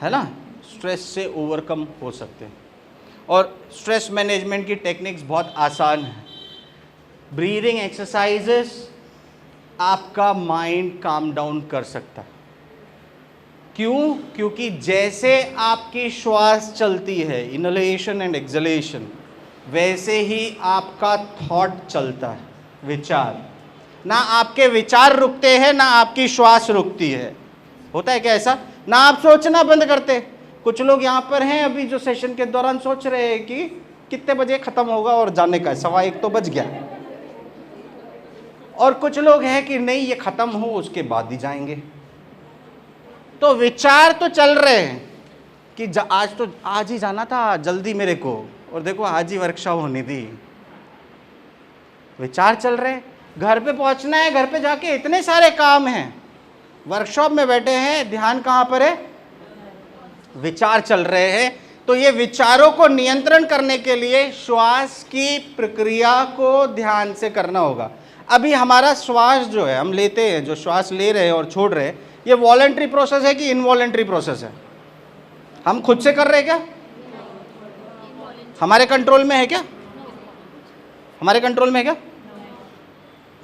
है ना, स्ट्रेस से ओवरकम हो सकते हैं। और स्ट्रेस मैनेजमेंट की टेक्निक्स बहुत आसान है। ब्रीदिंग एक्सरसाइजेस आपका माइंड काम डाउन कर सकता है। क्यों? क्योंकि जैसे आपकी श्वास चलती है, इनहेलेशन एंड एक्सहेलेशन, वैसे ही आपका थॉट चलता है, विचार। ना आपके विचार रुकते हैं, ना आपकी श्वास रुकती है। होता है क्या ऐसा? ना आप सोचना बंद करते। कुछ लोग यहाँ पर हैं अभी जो सेशन के दौरान सोच रहे हैं कि कितने बजे खत्म होगा और जाने का है, 1:15 तो बज गया। और कुछ लोग हैं कि नहीं, ये खत्म हो उसके बाद ही जाएंगे। तो विचार तो चल रहे हैं कि आज ही जाना था जल्दी मेरे को, और देखो आज ही वर्कशॉप होनी थी। विचार चल रहे हैं, घर पे पहुंचना है, घर पे जाके इतने सारे काम हैं, वर्कशॉप में बैठे हैं, ध्यान कहां पर है? विचार चल रहे हैं। तो ये विचारों को नियंत्रण करने के लिए श्वास की प्रक्रिया को ध्यान से करना होगा। अभी हमारा श्वास जो है हम लेते हैं, जो श्वास ले रहे हैं और छोड़ रहे हैं, ये वॉलंटरी प्रोसेस है कि इनवॉलंटरी प्रोसेस है? हम खुद से कर रहे हैं क्या? हमारे कंट्रोल में है क्या? हमारे कंट्रोल में है क्या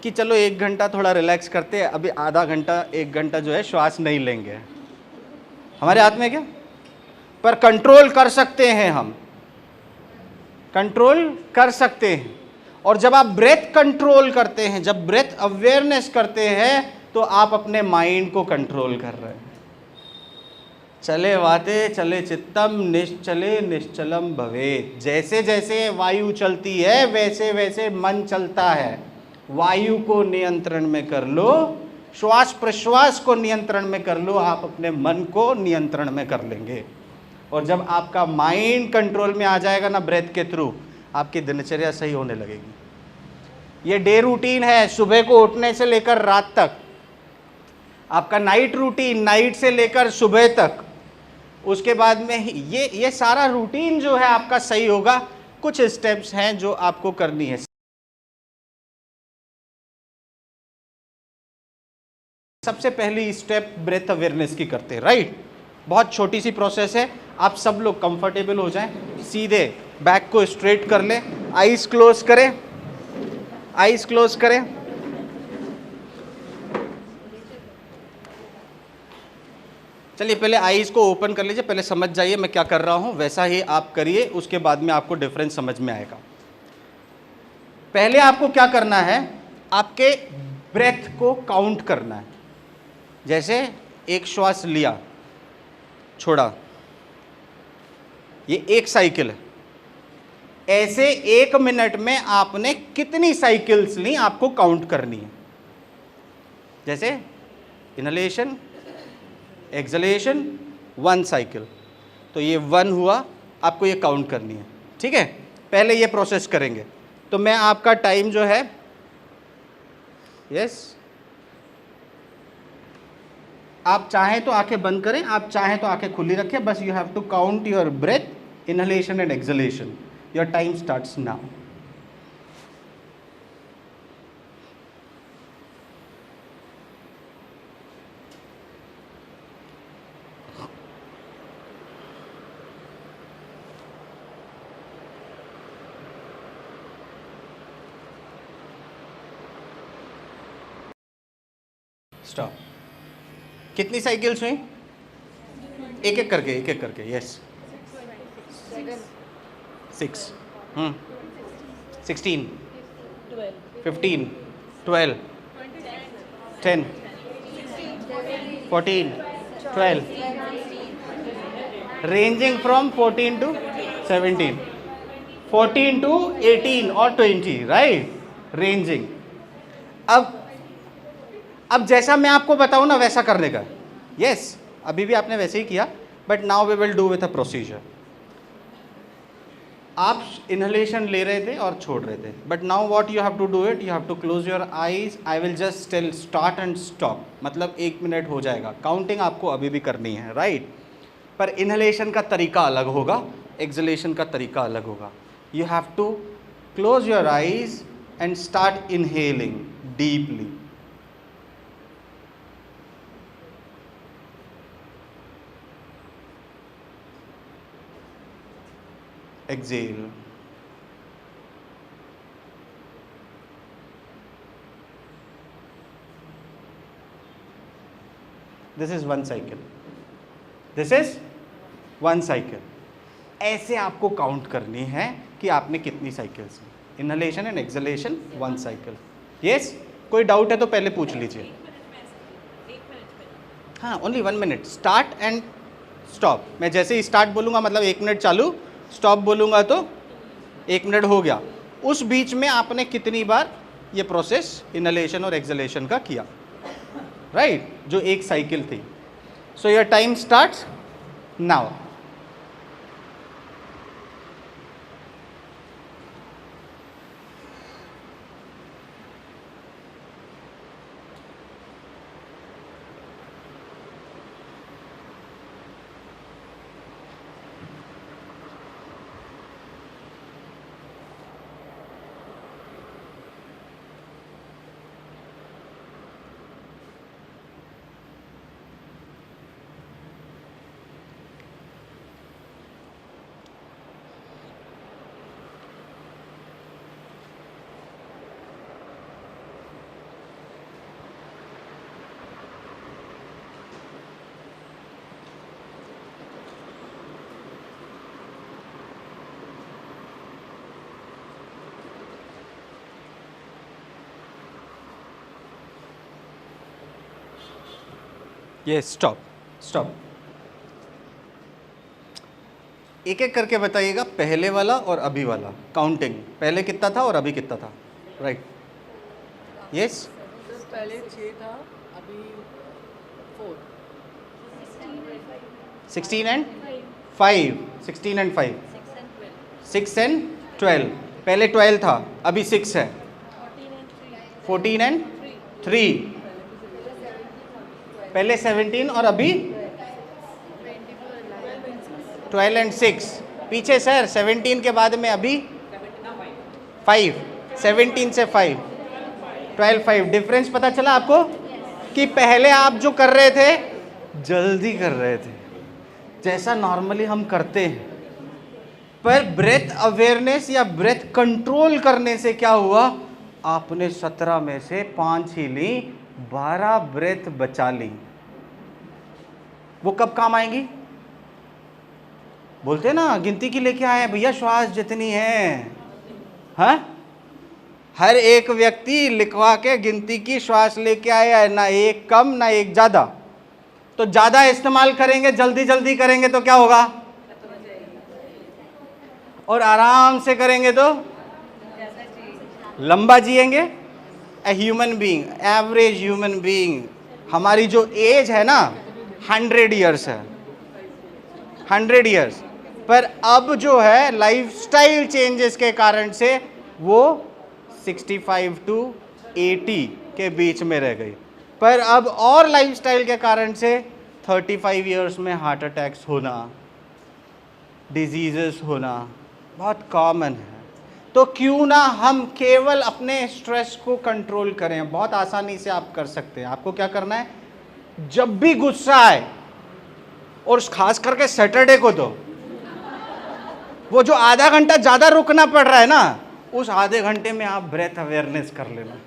कि चलो 1 घंटा थोड़ा रिलैक्स करते हैं, अभी आधा घंटा 1 घंटा जो है श्वास नहीं लेंगे? हमारे हाथ में है क्या? पर कंट्रोल कर सकते हैं, हम कंट्रोल कर सकते हैं। और जब आप ब्रेथ कंट्रोल करते हैं, जब ब्रेथ अवेयरनेस करते हैं, तो आप अपने माइंड को कंट्रोल कर रहे हैं। चले वाते चले चित्तम निश्चले निश्चलम भवेत्। जैसे जैसे वायु चलती है वैसे वैसे मन चलता है। वायु को नियंत्रण में कर लो, श्वास प्रश्वास को नियंत्रण में कर लो, आप अपने मन को नियंत्रण में कर लेंगे। और जब आपका माइंड कंट्रोल में आ जाएगा ना ब्रेथ के थ्रू, आपकी दिनचर्या सही होने लगेगी। ये डे रूटीन है, सुबह को उठने से लेकर रात तक। आपका नाइट रूटीन, नाइट से लेकर सुबह तक। उसके बाद में ये सारा रूटीन जो है आपका सही होगा। कुछ स्टेप्स हैं जो आपको करनी है। सबसे पहली स्टेप ब्रेथ अवेयरनेस की करते हैं, राइट? बहुत छोटी सी प्रोसेस है। आप सब लोग कंफर्टेबल हो जाएं, सीधे बैक को स्ट्रेट कर लें, आईज क्लोज करें, आईज क्लोज करें। चलिए पहले आईज को ओपन कर लीजिए, पहले समझ जाइए मैं क्या कर रहा हूं, वैसा ही आप करिए, उसके बाद में आपको डिफरेंस समझ में आएगा। पहले आपको क्या करना है, आपके ब्रेथ को काउंट करना है। जैसे एक श्वास लिया, छोड़ा, ये एक साइकिल है। ऐसे 1 मिनट में आपने कितनी साइकिल्स ली आपको काउंट करनी है। जैसे इनहेलेशन, एक्सहेलेशन, 1 साइकिल, तो ये 1 हुआ, आपको ये काउंट करनी है। ठीक है, पहले ये प्रोसेस करेंगे। तो मैं आपका टाइम जो है, यस, आप चाहें तो आंखें बंद करें, आप चाहें तो आंखें खुली रखें, बस you have to count your breath, inhalation and exhalation. Your time starts now. Stop. कितनी साइकिल्स हुई? एक एक करके, yes. 6, 16, 15, 12, 10, 14, 12, ranging from 14 to 17, 14 to 18 और 20, राइट? रेंजिंग। अब जैसा मैं आपको बताऊं ना वैसा करने का। यस, अभी भी आपने वैसे ही किया, but now we will do with a procedure. आप इनहेलेशन ले रहे थे और छोड़ रहे थे, but now what you have to do it, you have to close your eyes. I will just tell start and stop, मतलब 1 मिनट हो जाएगा। काउंटिंग आपको अभी भी करनी है, राइट? पर इनहेलेशन का तरीका अलग होगा, एक्सहेलेशन का तरीका अलग होगा। You have to close your eyes and start inhaling deeply. Exhale. This is 1 cycle, this is 1 cycle. ऐसे आपको काउंट करनी है कि आपने कितनी cycles, inhalation and exhalation 1 cycle. Yes, कोई डाउट है तो पहले पूछ लीजिए। हाँ, only 1 minute, start and stop. मैं जैसे ही स्टार्ट बोलूँगा मतलब 1 मिनट चालू, स्टॉप बोलूँगा तो 1 मिनट हो गया। उस बीच में आपने कितनी बार ये प्रोसेस इनहलेशन और एक्सलेशन का किया, राइट, जो एक साइकिल थी। So your time starts now. ये स्टॉप स्टॉप। एक एक करके बताइएगा, पहले वाला और अभी वाला काउंटिंग, पहले कितना था और अभी कितना था, राइट। यस, पहले 6 था, अभी 4। 16 and 5, 16 and 5, 6 and 12। पहले 12 था, अभी 6 है। 14 and 3, पहले 17 और अभी 12 and 6। पीछे सर 17 के बाद में अभी 5, 17 से 5, 12, 5। डिफरेंस पता चला आपको कि पहले आप जो कर रहे थे जल्दी कर रहे थे, जैसा नॉर्मली हम करते हैं, पर ब्रेथ अवेयरनेस या ब्रेथ कंट्रोल करने से क्या हुआ, आपने 17 में से 5 ही ली, 12 ब्रेथ बचा ली। वो कब काम आएंगी? बोलते हैं ना, गिनती की लेके आए हैं भैया, श्वास जितनी है। हाँ, हर एक व्यक्ति लिखवा के गिनती की श्वास लेके आया है, ना एक कम ना एक ज्यादा। तो ज्यादा इस्तेमाल करेंगे, जल्दी जल्दी करेंगे तो क्या होगा, और आराम से करेंगे तो लंबा जिएंगे। A human being, average human being, हमारी जो एज है ना 100 ईयर्स है, 100 ईयर्स। पर अब जो है लाइफस्टाइल चेंजेस के कारण से वो 65 टू 80 के बीच में रह गई। पर अब और लाइफस्टाइल के कारण से 35 ईयर्स में हार्ट अटैक्स होना, डिजीजेस होना बहुत कॉमन है। तो क्यों ना हम केवल अपने स्ट्रेस को कंट्रोल करें। बहुत आसानी से आप कर सकते हैं। आपको क्या करना है, जब भी गुस्सा आए, और खास करके सैटरडे को, तो वो जो आधा घंटा ज़्यादा रुकना पड़ रहा है ना, उस आधे घंटे में आप ब्रेथ अवेयरनेस कर लेना,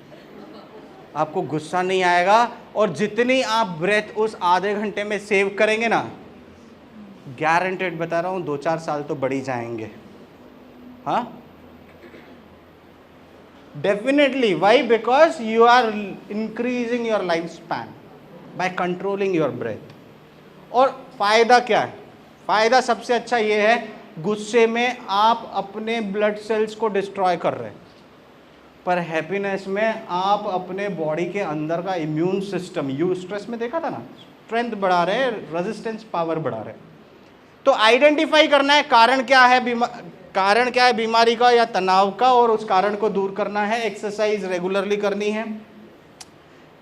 आपको गुस्सा नहीं आएगा। और जितनी आप ब्रेथ उस आधे घंटे में सेव करेंगे ना, गारंटेड बता रहा हूँ 2-4 साल तो बढ़ ही जाएंगे। हाँ, definitely. Why? Because you are increasing your life span by controlling your breath. और फायदा क्या है? फायदा सबसे अच्छा ये है, गुस्से में आप अपने ब्लड सेल्स को डिस्ट्रॉय कर रहे हैं, पर हैप्पीनेस में आप अपने बॉडी के अंदर का इम्यून सिस्टम, यू स्ट्रेस में देखा था ना, स्ट्रेंथ बढ़ा रहे हैं, रेजिस्टेंस पावर बढ़ा रहे हैं। तो आइडेंटिफाई करना है कारण क्या है, कारण क्या है बीमारी का या तनाव का, और उस कारण को दूर करना है। एक्सरसाइज रेगुलरली करनी है।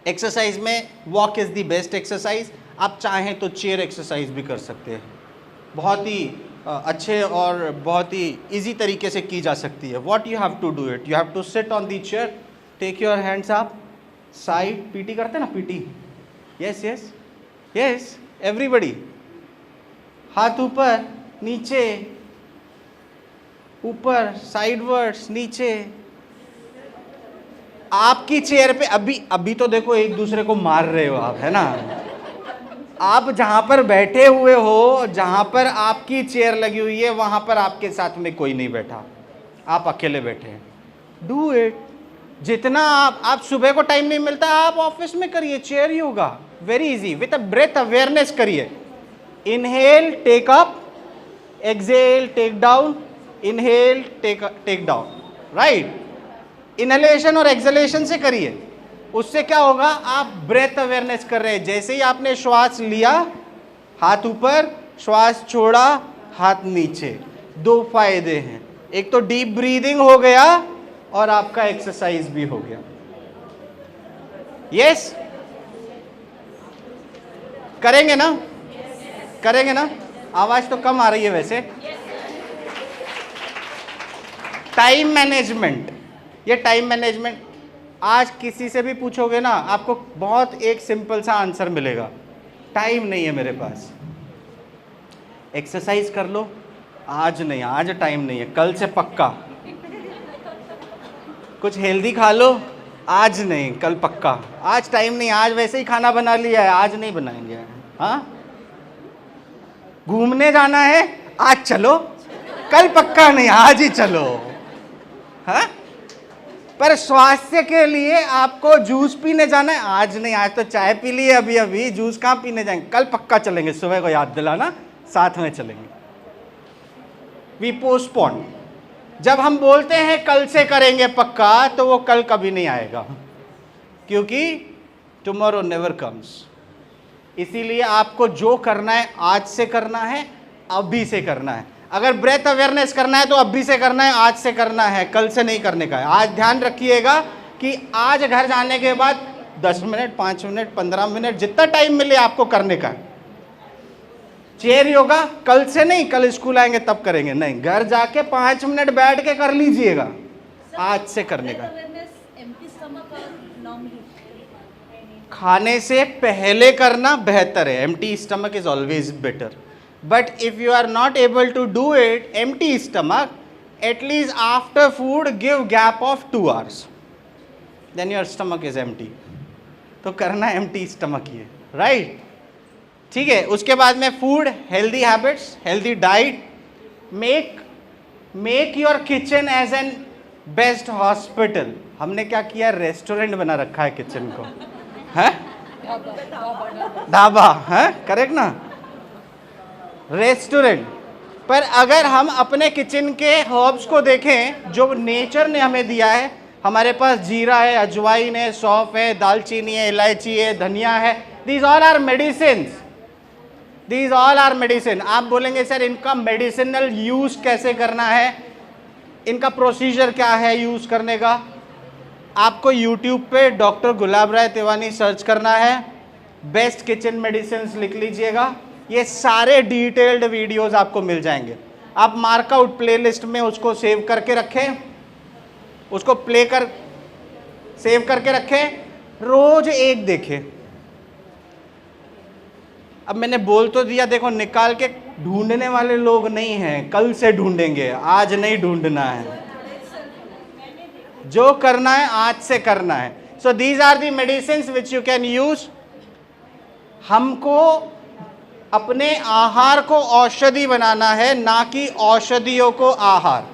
एक्सरसाइज में walk is the best exercise. आप चाहें तो चेयर एक्सरसाइज भी कर सकते हैं, बहुत ही अच्छे और बहुत ही इजी तरीके से की जा सकती है। What you have to do it, you have to sit on the chair, take your hands up side, PT करते हैं ना, PT, yes yes yes, everybody, हाथ ऊपर नीचे, ऊपर, साइडवर्ड्स, नीचे। आपकी चेयर पे अभी तो देखो एक दूसरे को मार रहे हो आप, है ना, आप जहां पर बैठे हुए हो, जहां पर आपकी चेयर लगी हुई है, वहां पर आपके साथ में कोई नहीं बैठा, आप अकेले बैठे हैं। Do it. जितना आप सुबह को टाइम नहीं मिलता, आप ऑफिस में करिए chair yoga, very easy, with a breath awareness करिए। Inhale take up, exhale take down, inhale take down, right. Inhalation और एक्सहेलेशन से करिए। उससे क्या होगा, आप ब्रेथ अवेयरनेस कर रहे हैं। जैसे ही आपने श्वास लिया, हाथ ऊपर, श्वास छोड़ा, हाथ नीचे। दो फायदे हैं, एक तो डीप ब्रीदिंग हो गया और आपका एक्सरसाइज भी हो गया। यस, करेंगे ना? करेंगे ना? आवाज तो कम आ रही है वैसे। टाइम मैनेजमेंट, ये टाइम मैनेजमेंट आज किसी से भी पूछोगे ना, आपको बहुत एक सिंपल सा आंसर मिलेगा, टाइम नहीं है मेरे पास। एक्सरसाइज कर लो, आज नहीं, आज टाइम नहीं है, कल से पक्का। कुछ हेल्दी खा लो, आज नहीं, कल पक्का। आज टाइम नहीं, आज वैसे ही खाना बना लिया है, आज नहीं बनाएंगे। हाँ, घूमने जाना है, आज चलो, कल पक्का नहीं, आज ही चलो। हाँ, पर स्वास्थ्य के लिए आपको जूस पीने जाना है, आज नहीं, आज तो चाय पी ली अभी अभी, जूस कहाँ पीने जाएंगे, कल पक्का चलेंगे, सुबह को याद दिलाना, साथ में चलेंगे। We postpone. जब हम बोलते हैं कल से करेंगे पक्का, तो वो कल कभी नहीं आएगा, क्योंकि टुमारो नेवर कम्स। इसीलिए आपको जो करना है आज से करना है, अभी से करना है। अगर ब्रेथ अवेयरनेस करना है तो अभी से करना है, आज से करना है, कल से नहीं करने का है। आज ध्यान रखिएगा कि आज घर जाने के बाद 10 मिनट, 5 मिनट, 15 मिनट, जितना टाइम मिले आपको करने का है। चेयर योगा कल से नहीं, कल स्कूल आएंगे तब करेंगे, नहीं, घर जाके 5 मिनट बैठ के कर लीजिएगा, आज से करने का। खाने से पहले करना बेहतर है, empty stomach is always better. But if you are not able to do it empty stomach, at least after food give gap of 2 hours, then your stomach is empty. तो करना empty stomach ही है, right? ठीक है। उसके बाद में food, healthy habits, healthy diet, make your kitchen as an best hospital. हमने क्या किया, रेस्टोरेंट बना रखा है किचन को, है ढाबा, है करेक्ट ना, रेस्टोरेंट। पर अगर हम अपने किचन के हर्ब्स को देखें जो नेचर ने हमें दिया है, हमारे पास जीरा है, अजवाइन है, सौंफ है, दालचीनी है, इलायची है, धनिया है, these all are medicine, these all are medicine. आप बोलेंगे सर इनका मेडिसिनल यूज कैसे करना है, इनका प्रोसीजर क्या है यूज करने का? आपको यूट्यूब पे डॉक्टर गुलाब राय तिवानी सर्च करना है, बेस्ट किचन मेडिसिन लिख लीजिएगा, ये सारे डिटेल्ड वीडियोस आपको मिल जाएंगे। आप मार्कआउट प्लेलिस्ट में उसको सेव करके रखें, उसको सेव करके रखें, रोज एक देखें। अब मैंने बोल तो दिया, देखो निकाल के ढूंढने वाले लोग नहीं हैं, कल से ढूंढेंगे, आज नहीं ढूंढना है। जो करना है आज से करना है। So these are the medicine which you can use. हमको अपने आहार को औषधि बनाना है, ना कि औषधियों को आहार।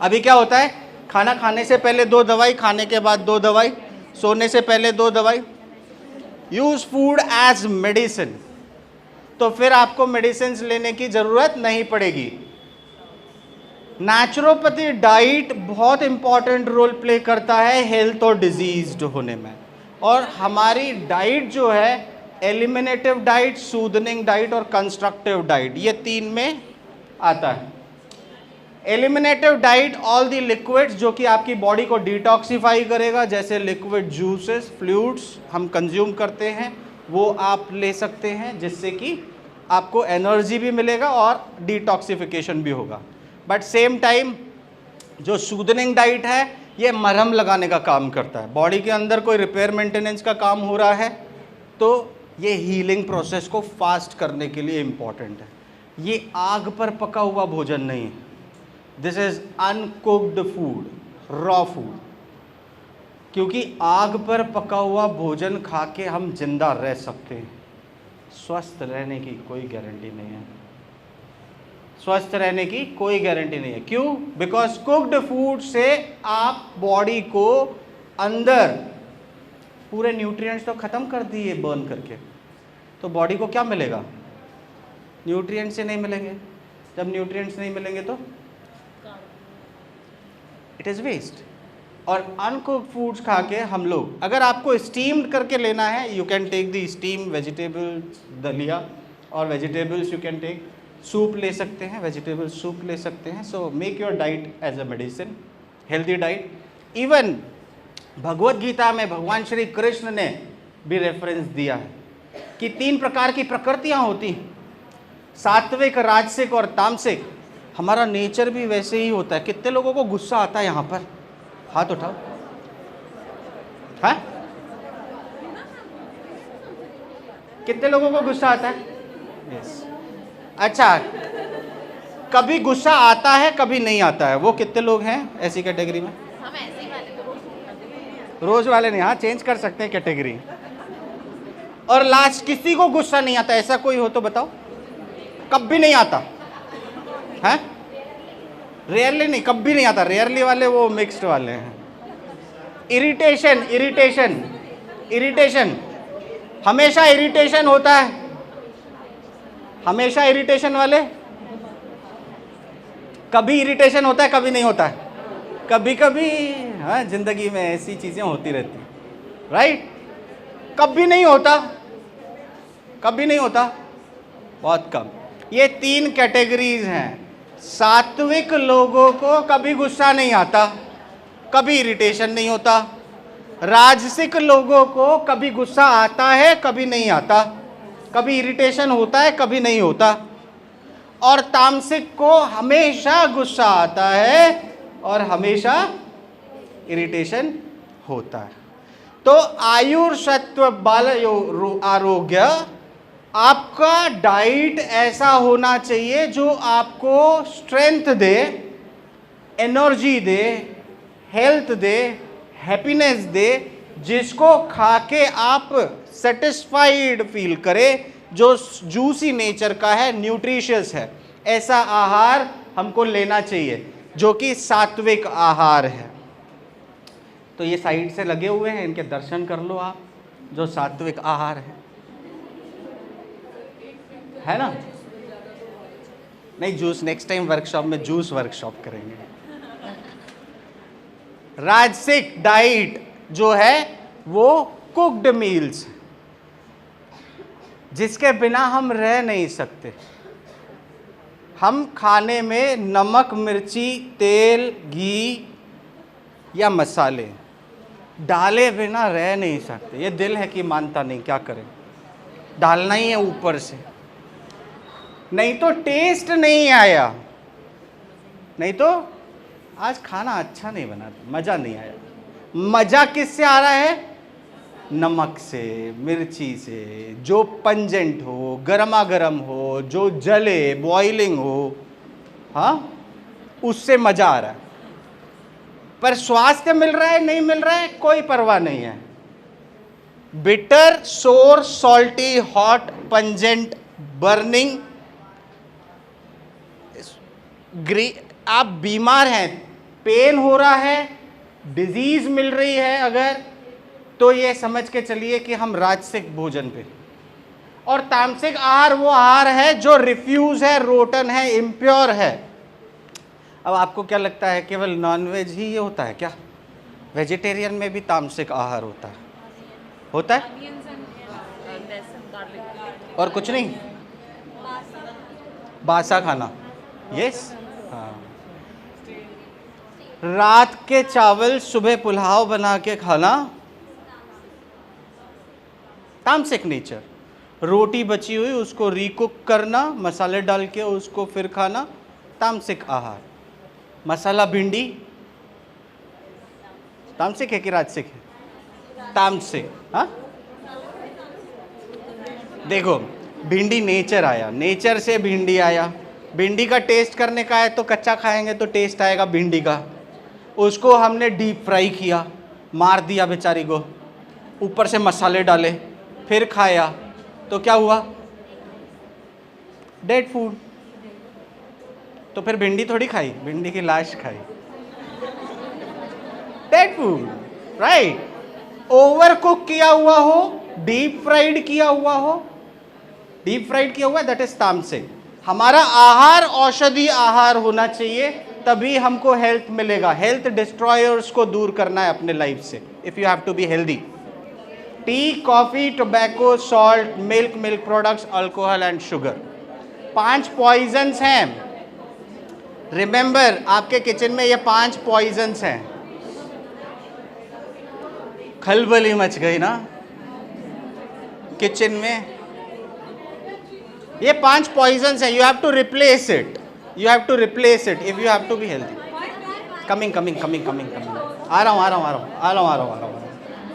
अभी क्या होता है, खाना खाने से पहले 2 दवाई, खाने के बाद 2 दवाई, सोने से पहले 2 दवाई। यूज फूड एज मेडिसिन, तो फिर आपको मेडिसिन लेने की जरूरत नहीं पड़ेगी। नेचुरोपैथी डाइट बहुत इंपॉर्टेंट रोल प्ले करता है हेल्थ और डिजीज होने में। और हमारी डाइट जो है, एलिमिनेटिव डाइट, सूदनिंग डाइट और कंस्ट्रक्टिव डाइट, ये 3 में आता है। Eliminative diet, all the liquids जो कि आपकी बॉडी को डिटॉक्सिफाई करेगा, जैसे लिक्विड जूसेस, फ्लूइड्स हम कंज्यूम करते हैं, वो आप ले सकते हैं, जिससे कि आपको एनर्जी भी मिलेगा और डिटॉक्सिफिकेशन भी होगा। बट सेम टाइम जो सूदनिंग डाइट है, ये मरहम लगाने का काम करता है। बॉडी के अंदर कोई रिपेयर मेंटेनेंस का काम हो रहा है तो ये हीलिंग प्रोसेस को फास्ट करने के लिए इम्पॉर्टेंट है। ये आग पर पका हुआ भोजन नहीं है, this is uncooked food, raw food. क्योंकि आग पर पका हुआ भोजन खा के हम जिंदा रह सकते हैं, स्वस्थ रहने की कोई गारंटी नहीं है। स्वस्थ रहने की कोई गारंटी नहीं है। क्यों? बिकॉज कुक्ड फूड से आप बॉडी को अंदर पूरे न्यूट्रिएंट्स तो खत्म कर दिए बर्न करके, तो बॉडी को क्या मिलेगा? न्यूट्रिएंट्स से नहीं मिलेंगे। जब न्यूट्रिएंट्स नहीं मिलेंगे तो इट इज़ वेस्ट। और अनकुक्ड फूड्स खा के हम लोग, अगर आपको स्टीम्ड करके लेना है, you can take the steam vegetables, दलिया और vegetables you can take, soup ले सकते हैं, वेजिटेबल सूप ले सकते हैं। So make your diet as a medicine, healthy diet. Even Bhagavad Gita में भगवान श्री कृष्ण ने भी रेफरेंस दिया है कि 3 प्रकार की प्रकृतियाँ होती हैं, सात्विक, राजसिक और तामसिक। हमारा नेचर भी वैसे ही होता है। कितने लोगों को गुस्सा आता है यहाँ पर? हाथ उठाओ। हाँ, कितने लोगों को गुस्सा आता है? यस। अच्छा, कभी गुस्सा आता है कभी नहीं आता है, वो कितने लोग हैं ऐसी कैटेगरी में? हम ऐसे वाले तो रोज वाले नहीं, हाँ चेंज कर सकते हैं कैटेगरी। और लास्ट, किसी को गुस्सा नहीं आता, ऐसा कोई हो तो बताओ? कभी नहीं आता है? रेयरली नहीं, कभी नहीं आता। रेयरली वाले वो मिक्स्ड वाले हैं। इरिटेशन, इरिटेशन, इरिटेशन, हमेशा इरिटेशन होता है। हमेशा इरिटेशन वाले, कभी इरिटेशन होता है कभी नहीं होता है। कभी कभी हाँ, जिंदगी में ऐसी चीजें होती रहती, राइट? कभी नहीं होता, कभी नहीं होता, बहुत कम। ये 3 कैटेगरीज हैं। सात्विक लोगों को कभी गुस्सा नहीं आता, कभी इरिटेशन नहीं होता। राजसिक लोगों को कभी गुस्सा आता है कभी नहीं आता, कभी इरिटेशन होता है कभी नहीं होता। और तामसिक को हमेशा गुस्सा आता है और हमेशा इरिटेशन होता है। तो आयुर्सत्व बल आरोग्य, आपका डाइट ऐसा होना चाहिए जो आपको स्ट्रेंथ दे, एनर्जी दे, हेल्थ दे, हैप्पीनेस दे, जिसको खा के आप सेटिस्फाइड फील करें, जो जूसी नेचर का है, न्यूट्रिशियस है। ऐसा आहार हमको लेना चाहिए जो कि सात्विक आहार है। तो ये साइड से लगे हुए हैं, इनके दर्शन कर लो आप, जो सात्विक आहार है ना? नहीं, जूस नेक्स्ट टाइम वर्कशॉप में जूस वर्कशॉप करेंगे। राजसिक डाइट जो है वो कुक्ड मील्स, जिसके बिना हम रह नहीं सकते। हम खाने में नमक, मिर्ची, तेल, घी या मसाले डाले बिना रह नहीं सकते। ये दिल है कि मानता नहीं, क्या करें, डालना ही है ऊपर से, नहीं तो टेस्ट नहीं आया, नहीं तो आज खाना अच्छा नहीं बना, मज़ा नहीं आया। मज़ा किससे आ रहा है? नमक से, मिर्ची से, जो पंजेंट हो, गर्मा गर्म हो, जो जले, बॉइलिंग हो, हाँ, उससे मज़ा आ रहा है। पर स्वास्थ्य मिल रहा है नहीं मिल रहा है, कोई परवाह नहीं है। बिटर, सोर, सॉल्टी, हॉट, पंजेंट, बर्निंग, आप बीमार हैं, पेन हो रहा है, डिजीज मिल रही है अगर, तो ये समझ के चलिए कि हम राजसिक भोजन पे। और तामसिक आहार वो आहार है जो रिफ्यूज है, रोटन है, इम्प्योर है। अब आपको क्या लगता है केवल नॉनवेज ही ये होता है क्या? वेजिटेरियन में भी तामसिक आहार होता है? होता है? और कुछ नहीं, बासा खाना, यस। हाँ, रात के चावल सुबह पुलाव बना के खाना, तामसिक नेचर। रोटी बची हुई उसको रिकुक करना, मसाले डाल के उसको फिर खाना, तामसिक आहार। मसाला भिंडी तामसिक है कि राजसिक है? तामसिक। हाँ, देखो, भिंडी नेचर आया, नेचर से भिंडी आया। भिंडी का टेस्ट करने का है तो कच्चा खाएंगे तो टेस्ट आएगा भिंडी का। उसको हमने डीप फ्राई किया, मार दिया बेचारी को, ऊपर से मसाले डाले, फिर खाया, तो क्या हुआ? Dead food. तो फिर भिंडी थोड़ी खाई, भिंडी की लाश खाई, dead food, right. Over cook किया हुआ हो, डीप फ्राइड किया हुआ हो, डीप फ्राइड किया हुआ है, दैट इज तामसिक। हमारा आहार औषधि आहार होना चाहिए, तभी हमको हेल्थ मिलेगा। हेल्थ डिस्ट्रॉयर्स को दूर करना है अपने लाइफ से, if you have to be healthy. Tea, coffee, tobacco, salt, milk, milk products, alcohol and sugar, 5 poisons हैं। रिमेंबर, आपके किचन में ये 5 पॉइजन्स हैं। खलबली मच गई ना किचन में। ये 5 पॉइजन्स हैं, you have to replace it, you have to replace it if you have to be healthy. Coming coming coming coming coming, आ रहा हूँ।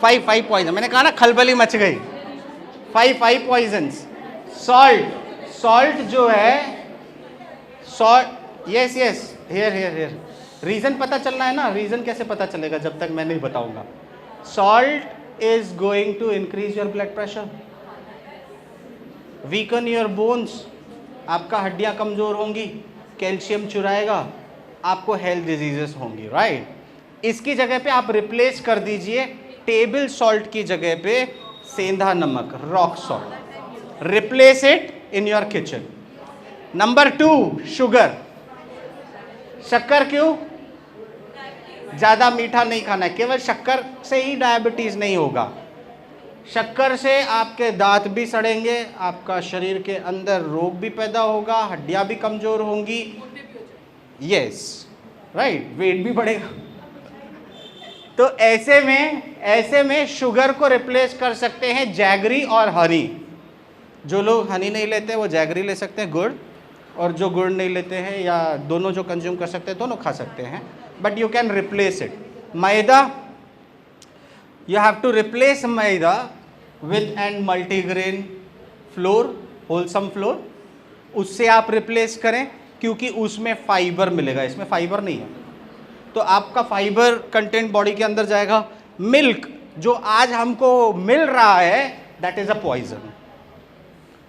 5 पॉइजन, मैंने कहा ना खलबली मच गई। 5 पॉइजन्स। सॉल्ट जो है, सॉल्ट, यस हियर रीजन पता चलना है ना। रीजन कैसे पता चलेगा जब तक मैं नहीं बताऊंगा। Salt is going to increase your blood pressure, weaken your bones, आपका हड्डियां कमजोर होंगी, कैल्शियम चुराएगा, आपको हेल्थ डिजीजेस होंगी, राइट। इसकी जगह पे आप रिप्लेस कर दीजिए टेबल सॉल्ट की जगह पे सेंधा नमक, rock salt, replace it in your kitchen. Number 2, sugar. शक्कर क्यों? ज़्यादा मीठा नहीं खाना है। केवल शक्कर से ही डायबिटीज़ नहीं होगा, शक्कर से आपके दांत भी सड़ेंगे, आपका शरीर के अंदर रोग भी पैदा होगा, हड्डियां भी कमज़ोर होंगी, यस राइट, वेट भी बढ़ेगा। तो ऐसे में शुगर को रिप्लेस कर सकते हैं जैगरी और हनी। जो लोग हनी नहीं लेते वो जैगरी ले सकते हैं, गुड़, और जो गुड़ नहीं लेते हैं या दोनों जो कंज्यूम कर सकते हैं दोनों खा सकते हैं, but you can replace it. Maida, you have to replace maida with and multigrain flour, wholesome flour, उससे आप रिप्लेस करें क्योंकि उसमें फाइबर मिलेगा, इसमें फाइबर नहीं है, तो आपका फाइबर कंटेंट बॉडी के अंदर जाएगा। मिल्क जो आज हमको मिल रहा है दैट इज अ पॉइजन,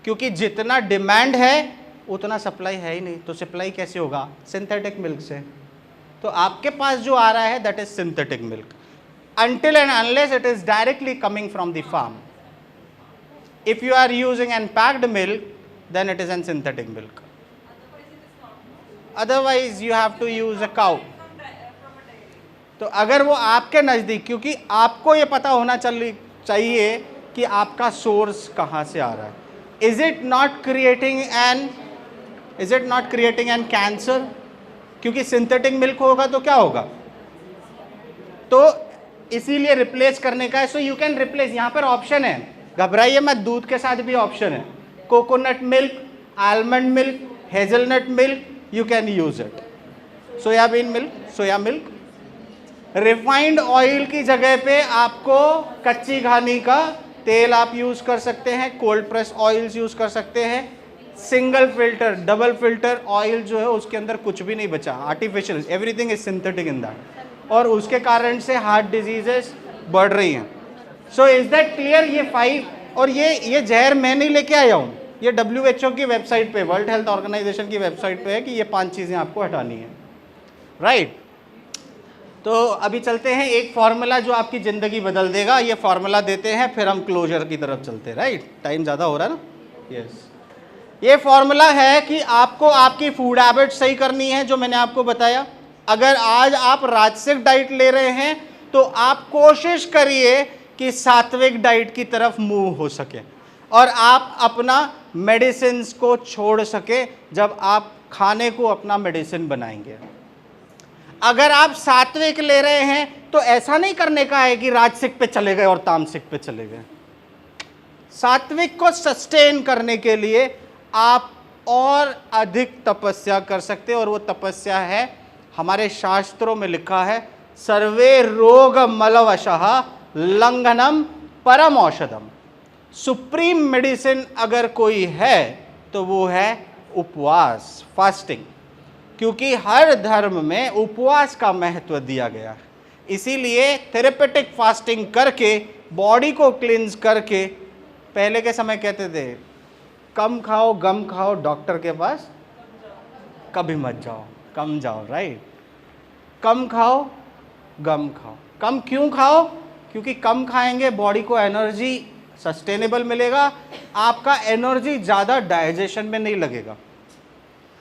क्योंकि जितना डिमांड है उतना सप्लाई है ही नहीं, तो सप्लाई कैसे होगा? सिंथेटिक मिल्क से। तो आपके पास जो आ रहा है that is synthetic milk, until and unless it is directly coming from the farm. If you are using an packed milk, then it is an synthetic milk. Otherwise you have to use a cow. तो अगर वो आपके नज़दीक, क्योंकि आपको ये पता होना चाहिए कि आपका सोर्स कहाँ से आ रहा है। Is it not creating an cancer? क्योंकि सिंथेटिक मिल्क होगा तो क्या होगा? तो इसीलिए रिप्लेस करने का है। सो यू कैन रिप्लेस, यहाँ पर ऑप्शन है, घबराइए मत, दूध के साथ भी ऑप्शन है, coconut milk, almond milk, hazelnut milk, you can use it. Soybean milk, soya milk. Refined oil की जगह पे आपको कच्ची घानी का तेल आप यूज कर सकते हैं, कोल्ड प्रेस ऑयल्स यूज कर सकते हैं। Single filter, double filter oil जो है उसके अंदर कुछ भी नहीं बचा, artificial, everything is synthetic in that, और उसके कारण से हार्ट डिजीजेस बढ़ रही हैं। So is that clear? ये 5, और ये जहर मैं नहीं लेके आया हूँ, ये WHO की वेबसाइट पे, वर्ल्ड हेल्थ ऑर्गेनाइजेशन की वेबसाइट पे है कि ये 5 चीज़ें आपको हटानी है, राइट। तो अभी चलते हैं एक फार्मूला जो आपकी ज़िंदगी बदल देगा, ये फार्मूला देते हैं, फिर हम क्लोजर की तरफ चलते हैं, राइट। टाइम ज़्यादा हो रहा है ना, यस। ये फार्मूला है कि आपको आपकी फूड हैबिट सही करनी है, जो मैंने आपको बताया। अगर आज आप राजसिक डाइट ले रहे हैं तो आप कोशिश करिए कि सात्विक डाइट की तरफ मूव हो सके और आप अपना मेडिसिन को छोड़ सके जब आप खाने को अपना मेडिसिन बनाएंगे। अगर आप सात्विक ले रहे हैं तो ऐसा नहीं करने का है कि राजसिक पे चले गए और तामसिक पे चले गए। सात्विक को सस्टेन करने के लिए आप और अधिक तपस्या कर सकते हैं, और वो तपस्या है, हमारे शास्त्रों में लिखा है, सर्वे रोग मलवशः लंघनम परम औषधम। सुप्रीम मेडिसिन अगर कोई है तो वो है उपवास, फास्टिंग, क्योंकि हर धर्म में उपवास का महत्व दिया गया है। इसीलिए थेरेपेटिक फास्टिंग करके, बॉडी को क्लींस करके, पहले के समय कहते थे कम खाओ, गम खाओ, डॉक्टर के पास कभी मत जाओ, कम जाओ, राइट। कम खाओ, गम खाओ। कम क्यों खाओ? क्योंकि कम खाएंगे बॉडी को एनर्जी सस्टेनेबल मिलेगा, आपका एनर्जी ज़्यादा डाइजेशन में नहीं लगेगा।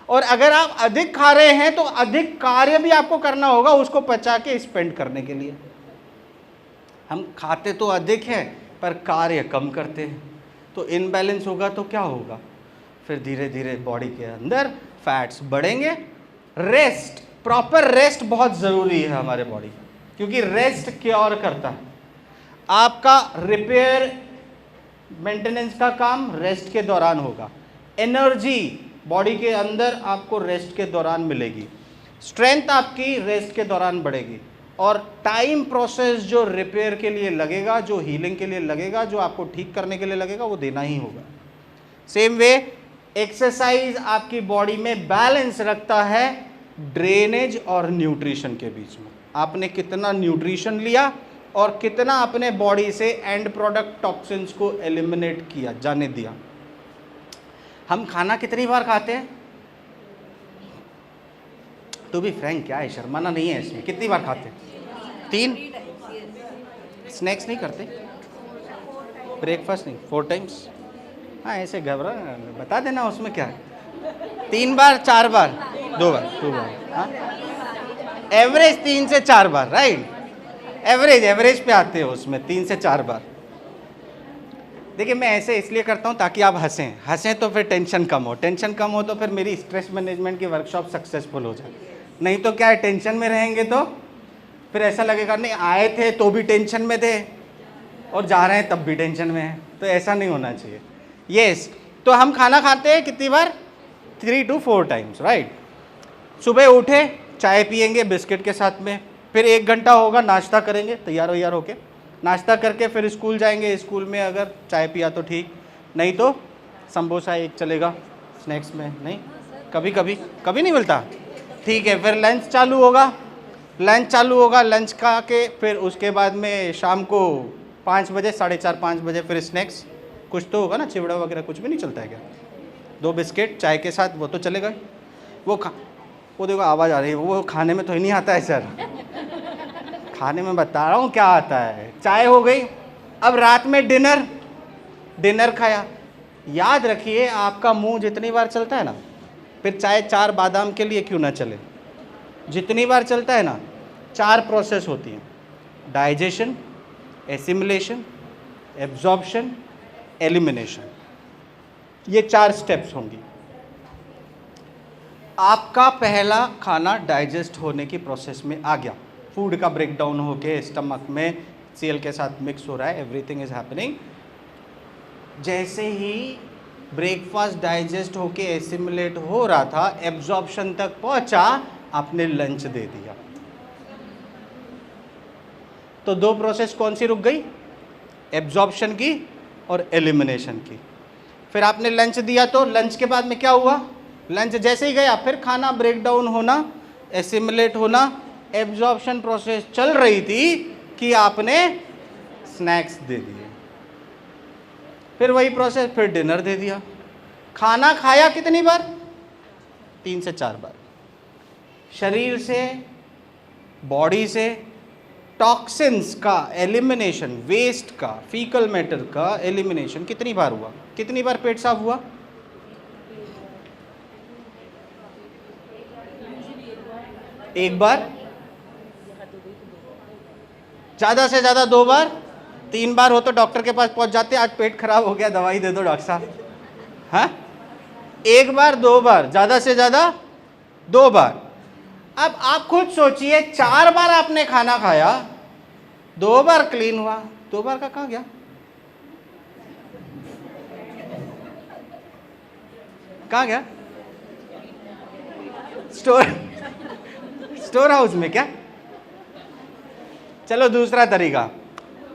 और अगर आप अधिक खा रहे हैं तो अधिक कार्य भी आपको करना होगा उसको पचा के स्पेंड करने के लिए। हम खाते तो अधिक हैं पर कार्य कम करते हैं, तो इनबैलेंस होगा तो क्या होगा? फिर धीरे धीरे बॉडी के अंदर फैट्स बढ़ेंगे। रेस्ट, प्रॉपर रेस्ट बहुत ज़रूरी है हमारे बॉडी, क्योंकि रेस्ट क्योर करता है। आपका रिपेयर मेंटेनेंस का काम रेस्ट के दौरान होगा। एनर्जी बॉडी के अंदर आपको रेस्ट के दौरान मिलेगी, स्ट्रेंथ आपकी रेस्ट के दौरान बढ़ेगी, और टाइम प्रोसेस जो रिपेयर के लिए लगेगा, जो हीलिंग के लिए लगेगा, जो आपको ठीक करने के लिए लगेगा, वो देना ही होगा। सेम वे एक्सरसाइज आपकी बॉडी में बैलेंस रखता है ड्रेनेज और न्यूट्रिशन के बीच में। आपने कितना न्यूट्रिशन लिया और कितना अपने बॉडी से एंड प्रोडक्ट टॉक्सिन्स को एलिमिनेट किया, जाने दिया। हम खाना कितनी बार खाते हैं? तो भी फ्रैंक, क्या है, शर्माना नहीं है इसमें, कितनी बार खाते हैं? 3। स्नैक्स नहीं करते? ब्रेकफास्ट नहीं? 4 टाइम्स? हाँ, ऐसे घबरा, बता देना उसमें क्या है। 3 बार, 4 बार, 2 बार, 2 बार, हाँ, एवरेज 3 से 4 बार, राइट। एवरेज पे आते हो उसमें 3 से 4 बार। देखिए, मैं ऐसे इसलिए करता हूँ ताकि आप हंसें तो फिर टेंशन कम हो, टेंशन कम हो तो फिर मेरी स्ट्रेस मैनेजमेंट की वर्कशॉप सक्सेसफुल हो जाए। नहीं तो क्या है, टेंशन में रहेंगे तो फिर ऐसा लगेगा नहीं आए थे तो भी टेंशन में थे और जा रहे हैं तब भी टेंशन में है, तो ऐसा नहीं होना चाहिए। यस, तो हम खाना खाते हैं कितनी बार? 3 to 4 टाइम्स, राइट। सुबह उठे, चाय पियेंगे बिस्किट के साथ में, फिर 1 घंटा होगा, नाश्ता करेंगे, तैयार होके नाश्ता करके फिर स्कूल जाएंगे। स्कूल में अगर चाय पिया तो ठीक, नहीं तो समोसा 1 चलेगा स्नैक्स में, नहीं कभी नहीं मिलता, ठीक है। फिर लंच चालू होगा, लंच खा के फिर उसके बाद में शाम को 5 बजे, 4:30 5 बजे फिर स्नैक्स कुछ तो होगा ना, चिवड़ा वगैरह कुछ भी नहीं चलता है क्या? 2 बिस्किट चाय के साथ, वो तो चलेगा। वो देखो आवाज़ आ रही है, वो खाने में तो ही नहीं आता है सर, खाने में बता रहा हूँ क्या आता है। चाय हो गई, अब रात में डिनर खाया। याद रखिए, आपका मुंह जितनी बार चलता है ना, फिर चाहे 4 बादाम के लिए क्यों ना चले, जितनी बार चलता है ना, 4 प्रोसेस होती हैं: डाइजेशन, एसिमिलेशन, एब्जॉर्प्शन, एलिमिनेशन। ये 4 स्टेप्स होंगी। आपका पहला खाना डाइजेस्ट होने की प्रोसेस में आ गया, फूड का ब्रेकडाउन होके स्टमक में सेल के साथ मिक्स हो रहा है, एवरीथिंग इज हैपनिंग। जैसे ही ब्रेकफास्ट डाइजेस्ट होके एसिमिलेट हो रहा था, एब्जॉर्प्शन तक पहुंचा, आपने लंच दे दिया। तो 2 प्रोसेस कौन सी रुक गई? एब्जॉर्प्शन की और एलिमिनेशन की। फिर आपने लंच दिया, तो लंच के बाद में क्या हुआ? लंच जैसे ही गया, फिर खाना ब्रेकडाउन होना, एसिमिलेट होना, एब्जॉर्प्शन प्रोसेस चल रही थी कि आपने स्नैक्स दे दिए, फिर वही प्रोसेस, फिर डिनर दे दिया। खाना खाया कितनी बार? 3 से 4 बार। शरीर से, बॉडी से टॉक्सिन्स का एलिमिनेशन, वेस्ट का, फीकल मैटर का एलिमिनेशन कितनी बार हुआ? कितनी बार पेट साफ हुआ? एक बार, ज़्यादा से ज़्यादा 2 बार, 3 बार हो तो डॉक्टर के पास पहुंच जाते, आज पेट खराब हो गया दवाई दे दो डॉक्टर साहब। हाँ, 1 बार, 2 बार, ज़्यादा से ज़्यादा 2 बार। अब आप खुद सोचिए, 4 बार आपने खाना खाया, 2 बार क्लीन हुआ, 2 बार का कहाँ गया? कहाँ गया? स्टोर हाउस में क्या? चलो दूसरा तरीका,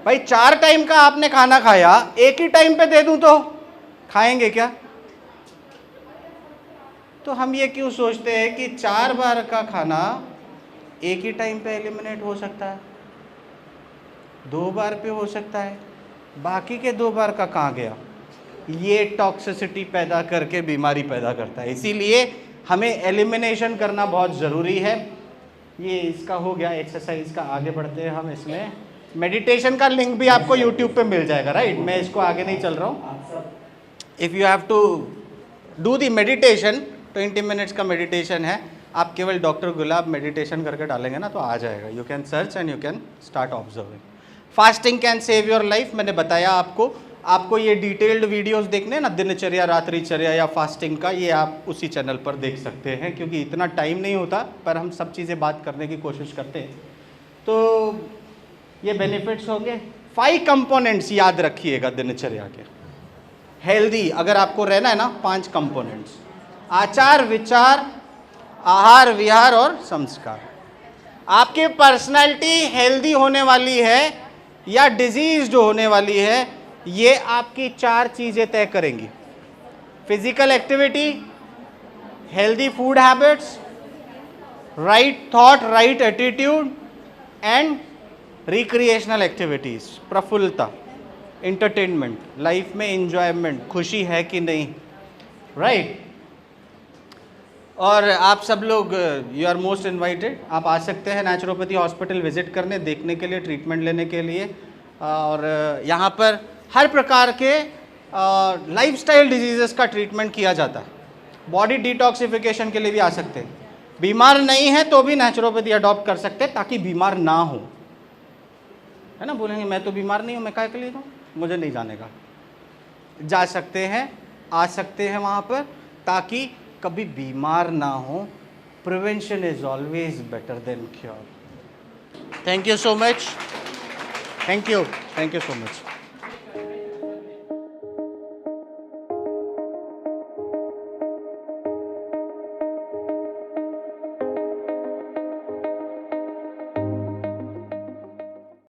भाई 4 टाइम का आपने खाना खाया, एक ही टाइम पे दे दूं तो खाएंगे क्या? तो हम ये क्यों सोचते हैं कि 4 बार का खाना एक ही टाइम पे एलिमिनेट हो सकता है, 2 बार पे हो सकता है, बाकी के 2 बार का कहाँ गया? ये टॉक्सिसिटी पैदा करके बीमारी पैदा करता है। इसीलिए हमें एलिमिनेशन करना बहुत ज़रूरी है। ये इसका हो गया एक्सरसाइज का। आगे बढ़ते हैं हम इसमें। मेडिटेशन का लिंक भी आपको यूट्यूब पे मिल जाएगा, राइट? मैं इसको आगे नहीं चल रहा हूँ। If you have to do the meditation, 20 minutes का मेडिटेशन है। आप केवल डॉक्टर गुलाब मेडिटेशन करके डालेंगे ना तो आ जाएगा। You can search and you can start observing. Fasting can save your life, मैंने बताया आपको ये डिटेल्ड वीडियोस देखने ना, दिनचर्या, रात्रिचर्या या फास्टिंग का, ये आप उसी चैनल पर देख सकते हैं, क्योंकि इतना टाइम नहीं होता, पर हम सब चीज़ें बात करने की कोशिश करते हैं। तो ये बेनिफिट्स होंगे। 5 कंपोनेंट्स याद रखिएगा दिनचर्या के। हेल्दी अगर आपको रहना है ना, 5 कंपोनेंट्स: आचार, विचार, आहार, विहार और संस्कार। आपकी पर्सनैलिटी हेल्दी होने वाली है या डिजीज होने वाली है, ये आपकी 4 चीज़ें तय करेंगी: physical activity, healthy food habits, right thought, right attitude and recreational activities, प्रफुल्लता, एंटरटेनमेंट, लाइफ में एंजॉयमेंट, खुशी है कि नहीं, राइट? और आप सब लोग यू आर मोस्ट इनवाइटेड। आप आ सकते हैं नेचुरोपैथी हॉस्पिटल विजिट करने, देखने के लिए, ट्रीटमेंट लेने के लिए। और यहाँ पर हर प्रकार के लाइफस्टाइल डिजीज़ेस का ट्रीटमेंट किया जाता है। बॉडी डिटॉक्सिफिकेशन के लिए भी आ सकते हैं। बीमार नहीं है तो भी नेचुरोपैथी अडॉप्ट कर सकते हैं ताकि बीमार ना हो, है ना? बोलेंगे मैं तो बीमार नहीं हूँ, मैं क्या के लिए दूँ, मुझे नहीं जाने का। जा सकते हैं, आ सकते हैं वहाँ पर, ताकि कभी बीमार ना हो। Prevention is always better than cure. Thank you so much. Thank you so much.